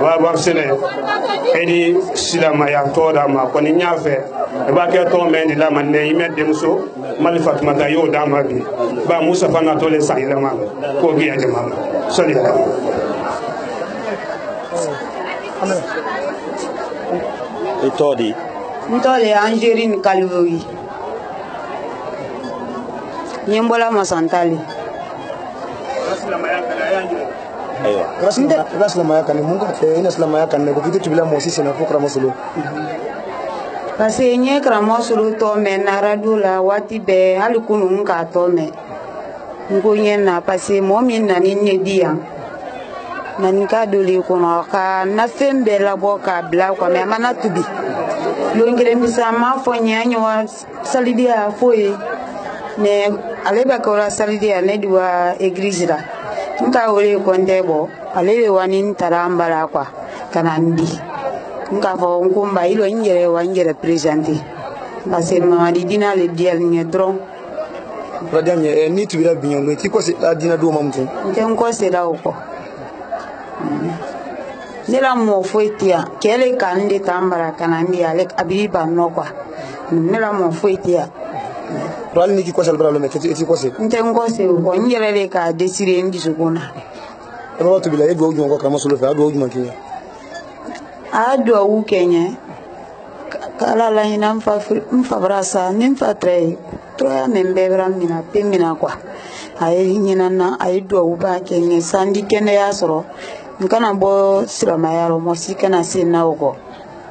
baba sele edi silama ya toda ma ko ni nyafe ba ke to men la man ne yime demso mali fatuma ta yo dama bi ba musa fana to le sayilama ko bi ya jama sallallahu Itodi ntole Angeline Kalvoyi nyembola masantali Raslama yakane mungu ina slama yakane ko fitu tibila mo sisi na fukra mosulu parce nye kramo sulu to me na radula wati be alikunu nka to me ngonye na parce mo min na ni dia na nika doli kono ka na fembe la boka bla ko me mana tubi lo ngire misama fo nyanyo salidia foi ne aleba ko salidia ne diwa église la nka wole kontebo alele wani tarambala kwa kanandi nka fo nkumba ilo njere presenter parce ma di dina le dial nye dron radamye ni tubira binyo lo ti ko se dina do mamtu nten ko se da uko nila mo foitia kele kande tambara kanandi alek abiba nokwa nila mo foitia ral ni ki ko sel bralo me ti ko se nten ko se ko njere le ka desire ndi sukuna ro to bila e do ko kama solo fa do man kinya ado wu kenye kala la ina mfa brasa nimfa tre troya membebra mina pemina kwa ay nyina na ay do wu ba kenye sandi kene ya soro nkana bɔ silamaya la mɔsi kana se na o kɔ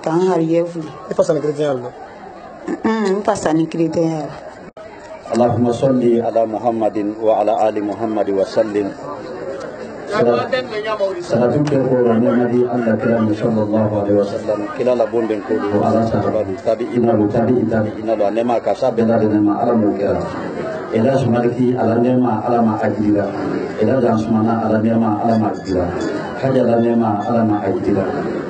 k'an hariye fili. I fa sanni chrétien yɛrɛ la. N fa sanni chrétien yɛrɛ. Allahumma salli ala Muhammadin wa ala ali Muhammad wa sallim. Salatu ke ko rani nabi Allah kira sallallahu alaihi wasallam kila la bonden ko do ala sahabatu tabi'ina lo nema ka sabela de nema ala mo kira ila sumarki ala nema ala ma ajira ila dan sumana ala nema ala ma ajira haja ala nema ala ma ajira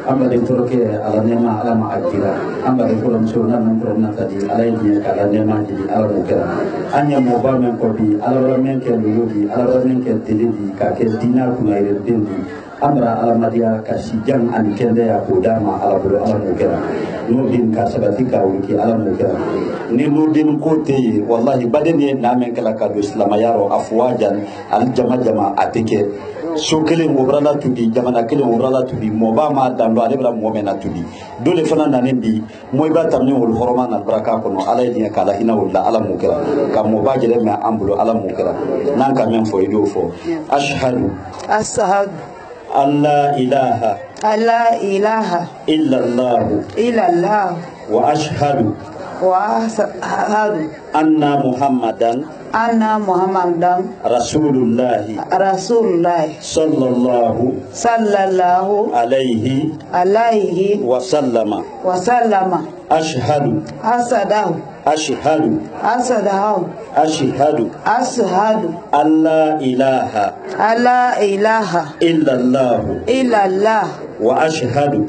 amba de toroke ala nema ala ma ajira amba de ko musona nan ko na tadi ala yi ala nema di ala mo kira anya mo ba men ko bi ala men ke lulubi ala men ke tilidi ka ke dina kuna ire dendi amra alamadia kasi jang an kende ya kodama ala bulu ala mukera nudin ka sabati ka wiki ala mukera ni nudin kote wallahi badeni na men kala ka do islam yaro afwajan al jama atike so kele ngobrala tudi jamana kele ngobrala tudi moba ma dando ale bla momena tudi dole fana nanen bi moy ba tamni wol horman al baraka kono ala diya kala hina wala ala mukera ka moba jere ma ambulo ala mukera nan ka men fo ido fo ashhadu Allah ilaha illallah wa ashhadu anna Muhammadan Rasulullah sallallahu alaihi wa sallama ashhadu alla ilaha illallah wa ashhadu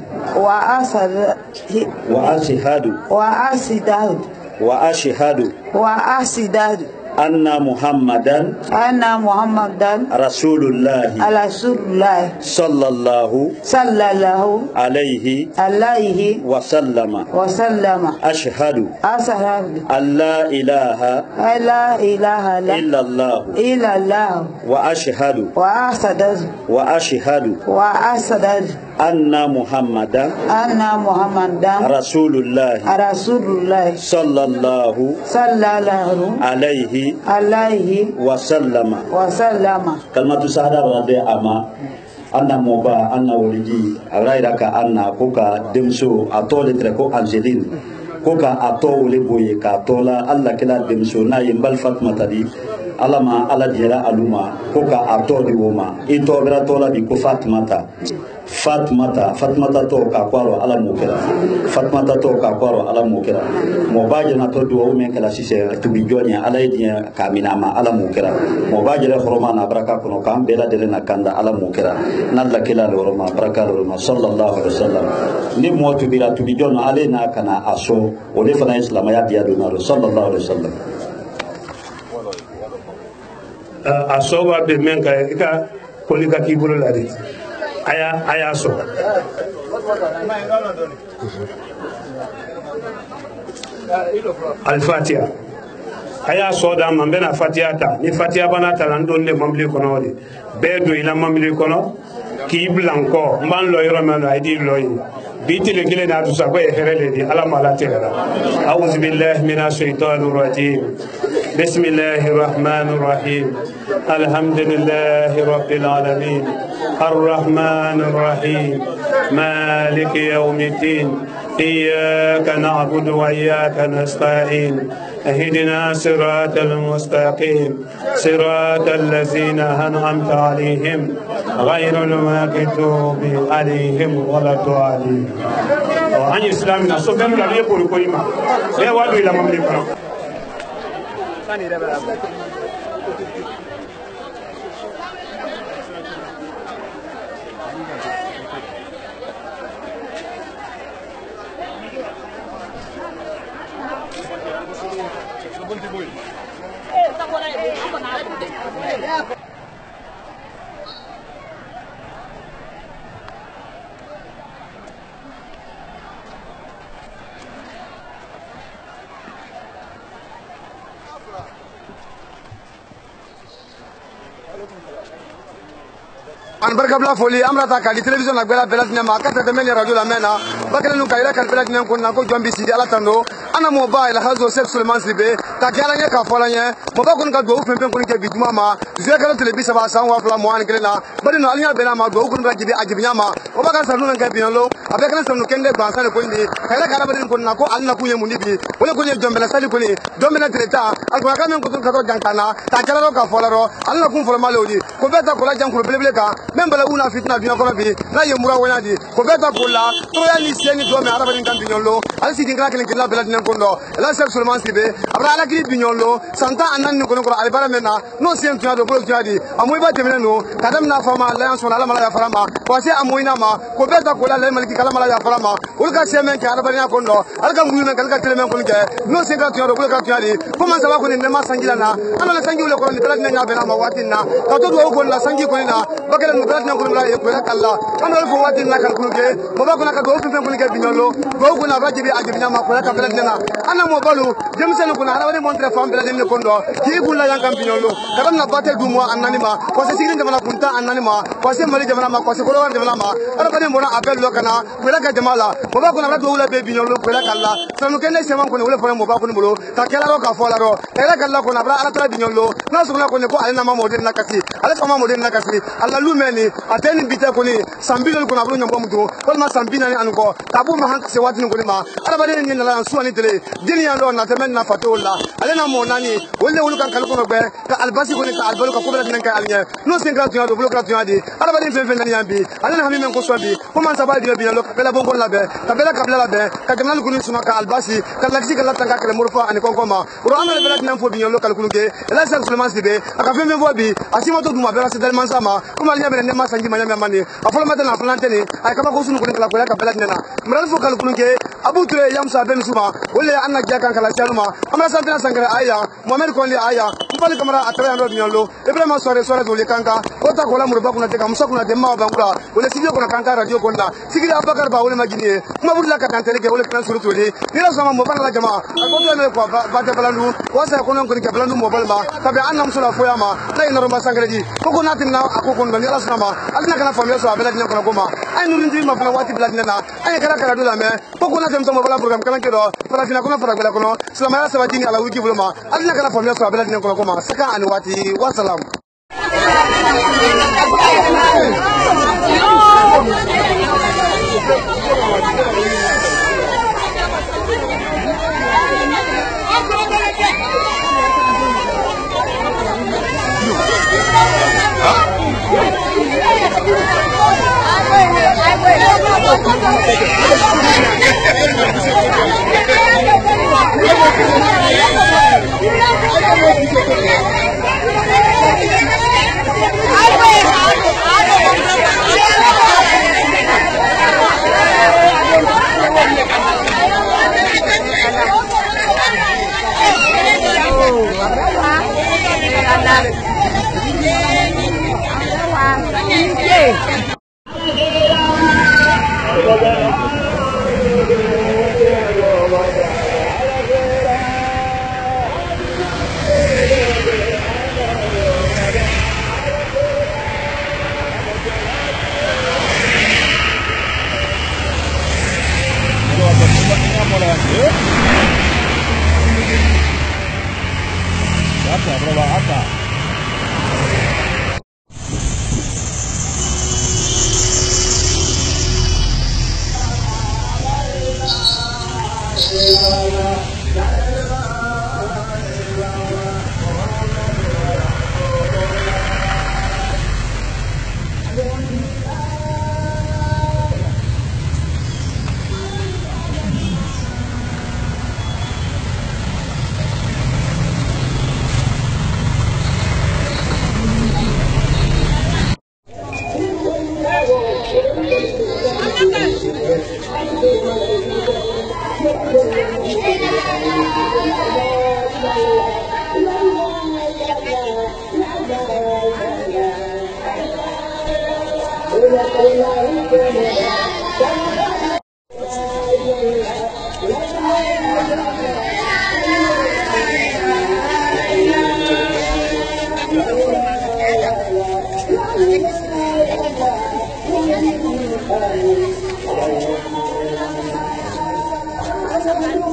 anna Muhammadan Rasulullah sallallahu alaihi wa sallama ashhadu alla ilaha illallah wa ashhadu anna Muhammadan Rasulullah sallallahu alaihi wa sallama kalmatu sahada rabbi ama anna moba anna waliji raira ka anna koka demso atole tre ko Angeline koka atole boye ka tola alla kila demso na yimbal Fatma tadi alama ala dira aluma koka atole woma ito bra tola bi ko Fatmata to ka kwaro ala mukera Fatmata to ka kwaro ala mukera mo baje na to do men kala sise to bi jonya ala idiya kaminama ala mukera mo baje le horoma na baraka kono kam bela de na kanda ala mukera nalla kila le horoma baraka le horoma sallallahu alaihi wasallam ni mo to bi jonya ale na kana aso o le fana islam ya dia do na sallallahu alaihi wasallam aso wa be men ka kolika kibulu la de aya so al-Fatiha aya so da man bena Fatiha ta ni Fatiha bana ta lan don le mamli kono de be do ila mamli kono ki blanco man lo yoro man ay di loy biti le gele na du sa ko e herele di ala mala tera a'udhu billahi minash shaitanir rajim bismillahir rahmanir rahim alhamdulillahi rabbil alamin arrahmanir rahim maliki yawmiddin iyyaka na'budu wa iyyaka nasta'in اهدنا صراط المستقيم صراط الذين أنعمت عليهم غير المغضوب عليهم ولا الضالين. أن إسلامنا سبحان الله يقول كلمة لا وادو إلى مملكة. an barka bla foli amrata kali television na gbela belat ne ma kata de men radio la mena bakale nu kayra kal belat ne ko na ko jombi sidi ala tando ana mo ba ila hazo Sheikh Suleiman Sibe ka kala nya ka fola nya mo ba kun ka do pempe kun ke bijuma ma je ka telebisa ba san wa fla mo an kelena bari no alnya bena ma do kun ka jibi ajibinya ma o ba ka sanu nan ka binalo abe kana sanu kende ba san ko ndi kala kala bari kun na ko alna ku ye munibi wala ko ye dombela sali ko ni dombela treta al ko ka men ko ka to jankana ta kala ro ka fola ro alna kun fola malodi ko beta ko la jankuru belebele ka men bala una fitna biya ko bi na ye mura wona di ko beta ko la to ya ni seni do me araba ni kan binyolo al si dingra kelen kila bela dinan kondo la Sheikh Suleiman Sibe abra ala kili binyolo santa anan ni ko al bara mena no sen tuya do bolo tuya di amoy ba temena no kadam na fama alliance wala mala ya farama ko se amoy na ma ko beta ko la maliki kala mala ya farama ul ka semen ka araba ni kondo al ka nguyu men kala ka telemen ko nge no sen ka tuya do bolo ka tuya di ko man sa ba ko ni ma sangila na ana la sangi wala ko ni bela dinan bena ma watin na ka to do ko la sangi ko ni na bakala no bela dinan ko la e ko la kala ana fo watin na kal ko nge mo ba ko na ka do fen ko ni ke binyolo go ko na ba jibi ajibinya ma ko la ka bela dinan ana mo balu jemsen ko na ala woni montre fam bela dinan kondo ki bulla yang kam binyolo kadam na bate du mo annani ma ko se sigin jamana kunta annani ma ko se mali jamana ma ko se ko wan jamana ma ara bani mo na appel lo kana ko la ka jamala mo ba ko na do wala be binyolo ko la kala sanu kenne se man ko ne wala fo mo ba ko ni bolo ta kala ro ka fo la ro era kala ko na bra ala tra binyolo na so na ko ne ko ala na ma modern na kasi ala fama modern na kasi ala lumeni ateni bite ko ni sambilo ko na bro nyambo muto ko ma sambina ni anko tabu ma hanka se wati ni ko ma ara bani ni na la so ni tele dini ya lo na temen na fatola ala na mo nani wolle wulu kan kala ko be ka albasi ko ni ka albalo ka ko be nan ka alnya no sen ka tuya do bolo ka tuya di ara bani fe fe nan yambi ala na hami men ko so bi ko man sabal di bi lo ka bela bongo la be ka bela ka bela la be ka jamnal ko ni suma ka albasi ka laksi ka latanga ka murfo ani ko ma ro amale bela nan fo bi lo kala kunu ke ala Sheikh Suleiman Sibe aka fe men fo bi asimo to duma bela se dal man sama ko mal nya be ne ma sangi ma nya mani afolo mata na fulante ni ay kama ko sunu ko kala ko ka bela nena mral fo kala kunu ke abu ture yam sa ben suma wolle anna jakan kala saluma amra santina sangara aya mohamed ko li aya mbali kamara atra ando nyolo ibrahima sore do le kanka kota ko la murba kuna te kamsa kuna te ma bangura wolle sidio kuna kanka radio konna sigiri abakar ba wolle magini kuma burla ka tantele ke wolle kan suru to le ila sama mo bana la jama ko to me ko ba te balandu wasa ko non ko ke balandu mo balma tabe annam sula foya ma la ina romba sangara di ko natin na ako kon do ila sama alina kana famia so abela dina ko goma ay nuru ndi ma fana wati bladina na ay kala kala dula me ko natin to mo bala program kala ke do fara fina ko fara bela ko no salama sabatini ala wiki bulma alina kana famia so abela dina ko goma saka ani wati wasalam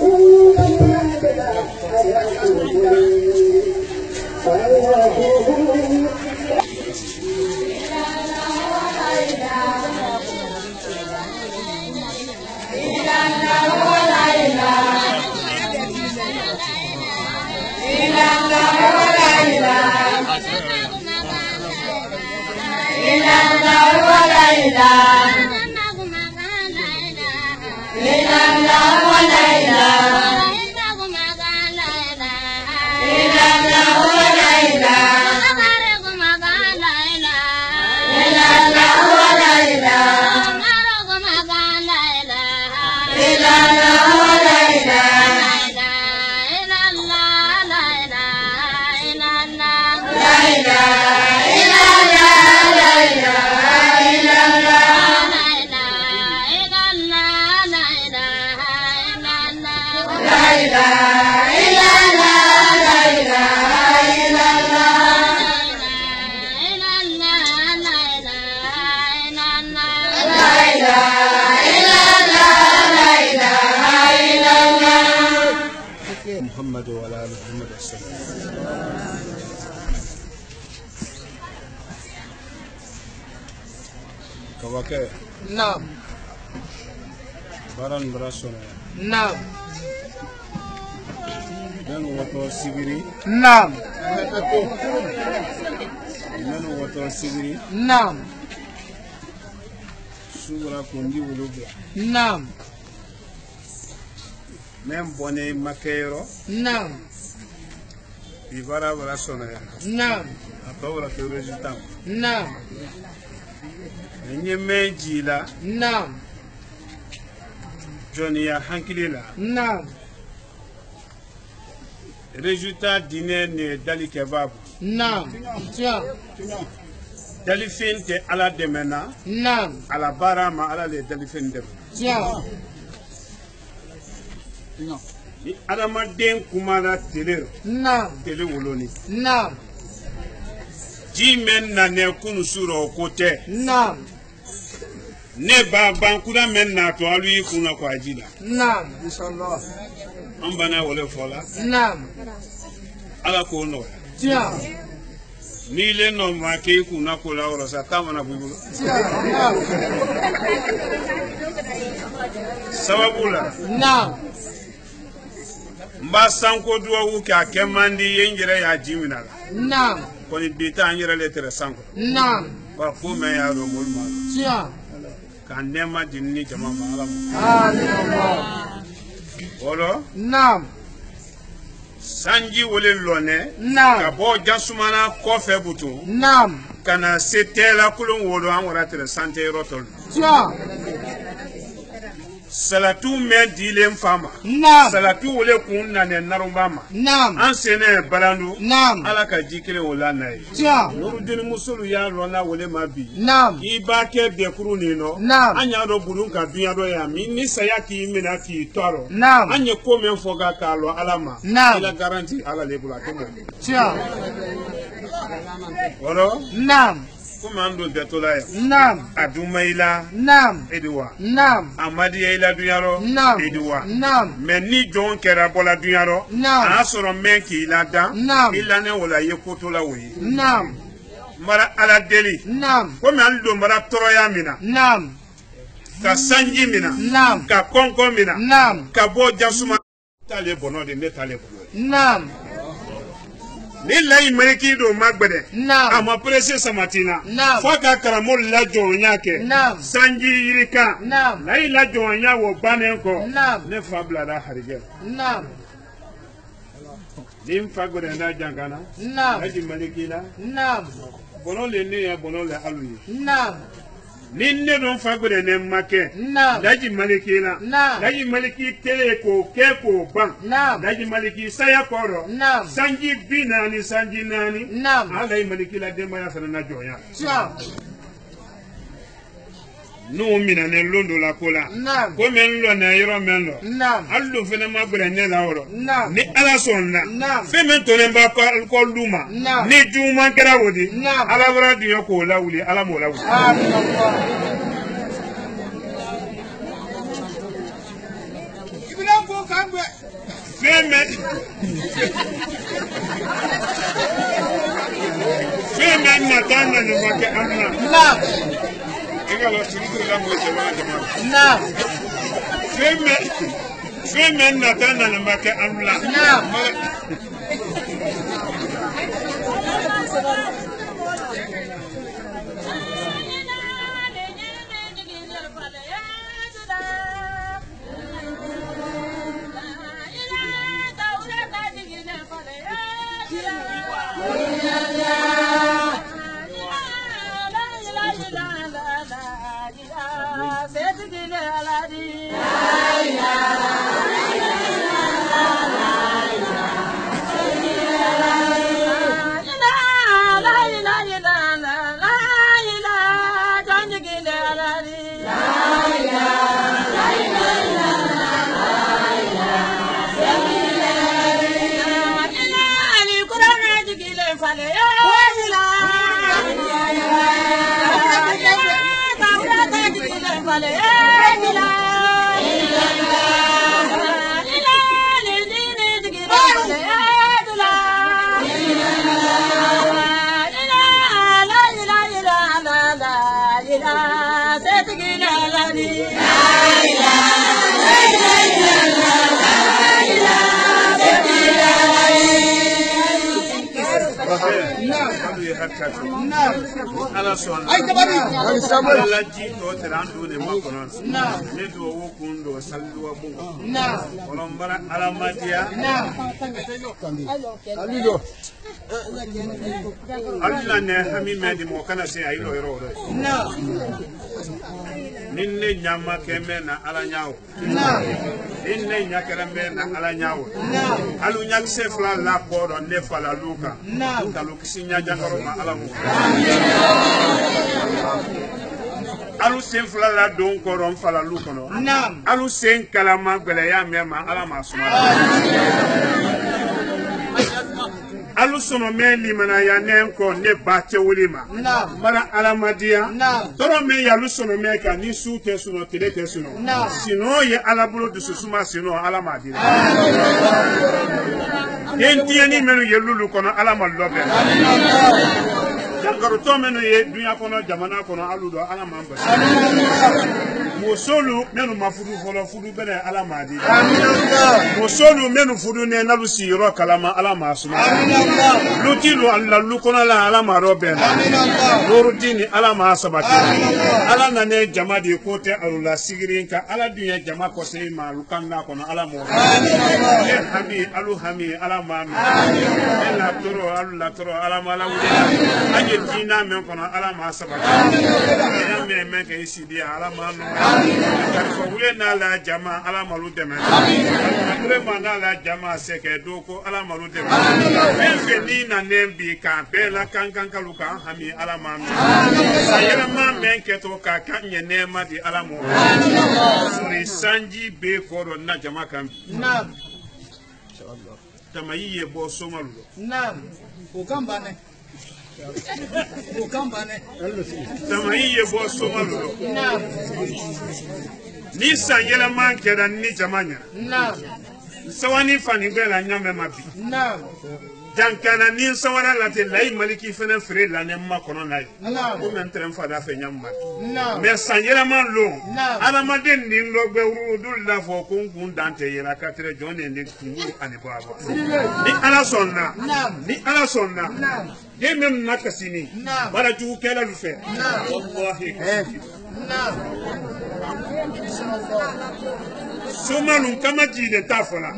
Thank you. محمد وعلى آل محمد وسلم. كواكب. نعم. باران براسونا. نعم. نانو واتو سيبيري. نعم. نانو واتو سيبيري. نعم. سورة كوندي ولوبيا. نعم. Même bonnet maquero. Non. Il va avoir la sonne. Non. Après, on va faire le résultat. Non. Il y a un là. Non. Johnny a hankili là. Non. Résultat dîner ne dali kebab. Non. Tiens. Dali fin te ala demena. Non. Ala barama ala le dali fin dem. Tiens. Non. Ni adamaden kumana tele. Non. Tele woloni. Non. Jimen na ne kunu suro kote. Non. Ne ba bankura men na to alu ikuna kwa jida. Non. Inshallah. Ambana wole fola. Non. Ala ko no. Tiens. Ni le no ma ke ikuna ko la oro sa kama na bubulo. Tiens. Sababula. Non. Mba sanko duwa wuke akemandi yenjere ya jimina. Non. Koni bita anjere letere sanko. Non. Ba fume ya ro mulma. Tiens. Kan nema dinni jama ma Allah. Oro? Non. Sanji wole lone. Non. Ka bo jasumana kofe butu. Non. Kana setela kulun wolo an wara tere sante rotol. Tiens. Salatu me dilem fama. Nam. Salatu wole kun na ne narumbama. Nam. An sene balandu. Nam. Ala ka jikire wala na yi. Tiens. Nurudin musulu ya rona wole mabi. Nam. Iba ke dekuru ni no. Nam. Anya do burun ka dunya do ya mi ni saya ki mina ki toro. Nam. Anya ko men foga ka lo alama. Nam. Ila garanti ala le bula kemo. Tiens. Oro? Nam. Kuma ando detola ya. Nam. Adumaila. Nam. Edwa. Nam. Amadi ila dunyaro. Nam. Edwa. Nam. Men ni jon kera bola dunyaro. Nam. A soro men ki ila da. Nam. Ila ne wala ye kotola we. Nam. Mara ala deli. Nam. Ko me ando mara toroya mina. Nam. Ka sanji mina. Nam. Ka konko mina. Nam. Ka bo jasuma tale bono de ne tale bono. Nam. Ni layi mereki do magbede. Nam. Ama prese samatina. Nam. Foka karamo la jonya ke. Nam. Sanji yirika. Nam. Layi la jonya wo banenko. Nam. Ne fabla da harige. Nam. Nim fagore na jangana. Nam. Haji malikila. Nam. Bono le ne ya bono le aluyi. Nam. Ninne don fagore ne make. Nam. Daji malikila. Nam. Daji maliki tele ko ke ko ban. Nam. Daji maliki saya koro. Nam. Sanji binani sanji nani. Nam. Ala malikila demba ya sana na jonya. Tiens. No mina ne londo la kola. Nam. Ko men lo na yoro men lo. Nam. Allo fene ma bere ne la woro. Nam. Ni ala sonna. Nam. Fe men to ne ba ko luma. Nam. Ni juma kera wodi. Nam. Ala wara di ko la wuli ala mo la wuli. Amin. Fe Femme natana ni make amna. Naam. Ingalo tulikuru la mwese wana jamaa. Naam. Femme natana ni make amna. Naam. Ala son ala ji to terandu ne makono ne do wokundo salwa bu olombara ala madia alido alina ne hami medi mo kana se ayilo yoro ninne nyama keme na ala nyaawo ninne nyakere me na ala nyaawo alu nyak se fla la bodo ne fala luka talu kisinya jangaro ma ala mu alu sen fla la don koron fala luka no alu sen kalama gbele ya me ma ala ma suma alu sono me limana ya nenko ne bache wulima mara alamadia toro me ya lu sono me ka ni su te sono tele te sono sino ye alabulo du susuma sino alamadia enti ni menu ye lulu kono alama lobe jangaro to menu ye dunya kono jamana kono aludo alama amba mosolu menu mafudu folo fudu bene alamadi mosolu menu fudu ne nalu siro kalama alama asuma lutilu alla lukona la alama roben nurudini alama asabati ala nane jamadi kote alula sigirinka ala dunya jama ko sey ma lukanna kono alamo hami alu hami alama la toro alula toro alama la wudi anye dina men kono alama asabati ya me men ke isidi alama no ko wule na la jama ala malu deme vraiment na la jama seke doko ala malu deme fe ni na nembi ka bela kankan kaluka hami ala mamu sayera ma men keto ka kanye nema di ala mo suri sanji be koro na jama kan na inshallah jama yiye bo somalu na o kambane Tamayiye bo somalu ni sangela mankera ni jamanya sawani fani bela nyame mabi jankana ni sawara late lay maliki fene fere la ne makono nay ko men tren fada fe nyamma mais sangela man lo ala maden ni logbe urudul la fo kun dante yera katre jone ni kunu ani baba ni ala sonna de même nakasini bara ju kala lu fe wallahi Somanu kama jide tafala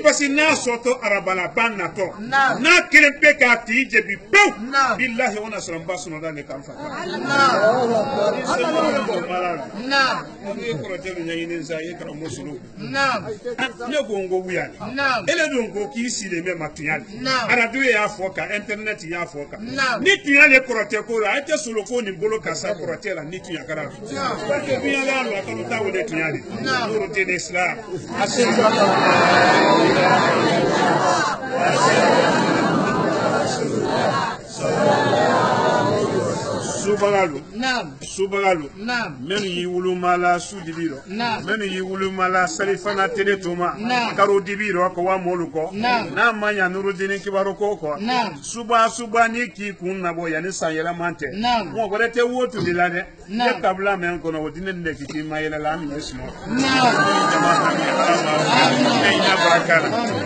basi na soto arabala banna to na kelempe ka tije bi pew billahi wana salamba suno dane kamfa na ni ko telu nyini nzaye kara musulu ne gongo wuyani ele dongo ki sile me matuyali aradu ya foka internet ya foka ni tuyale korote ko ra ate solo ko ni bolo kasa korote la ni tuyakara ko biya la ko tawo de tuyali nuru din islam Subagalu. Naam. Subagalu. Naam. Menu yi wulumala su dibiro. Naam. Menu yi wulumala salifana teletuma. Naam. Karo dibiro ko wa moluko. Naam. Na manya nurudini kibaro koko. Naam. Suba ni ki kunna bo yani sayela mante. Naam. Mo gore te wotu dilade. Naam. Ya kabla men kono wodine ne kiti mayela la mi esmo.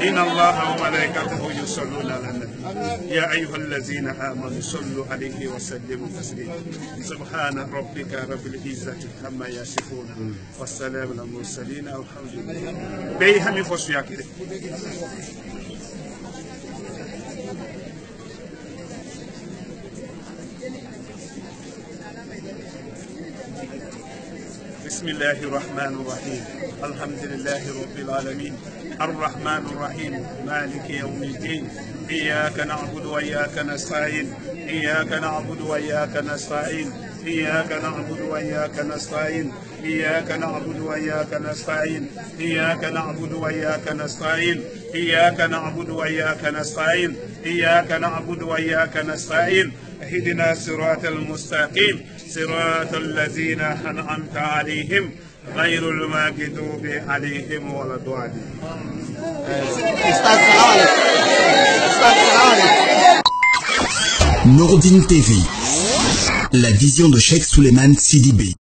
إن الله وملائكته يصلون على النبي يا أيها الذين آمنوا صلوا عليه وسلموا تسليما سبحان ربك رب العزة عما يصفون والسلام على المرسلين والحمد لله بيهم فسيا كده بسم الله الرحمن الرحيم الحمد لله رب العالمين الرحمن الرحيم مالك يوم الدين إياك نعبد وإياك نستعين إياك نعبد وإياك نستعين إياك نعبد وإياك نستعين إياك نعبد وإياك نستعين إياك نعبد وإياك نستعين إياك نعبد وإياك نستعين إياك نعبد وإياك نستعين اهدنا الصراط المستقيم صراط الذين أنعمت عليهم غير المغضوب عليهم ولا الضالين. Nourdine TV, la vision de Cheikh Souleymane Sidibé.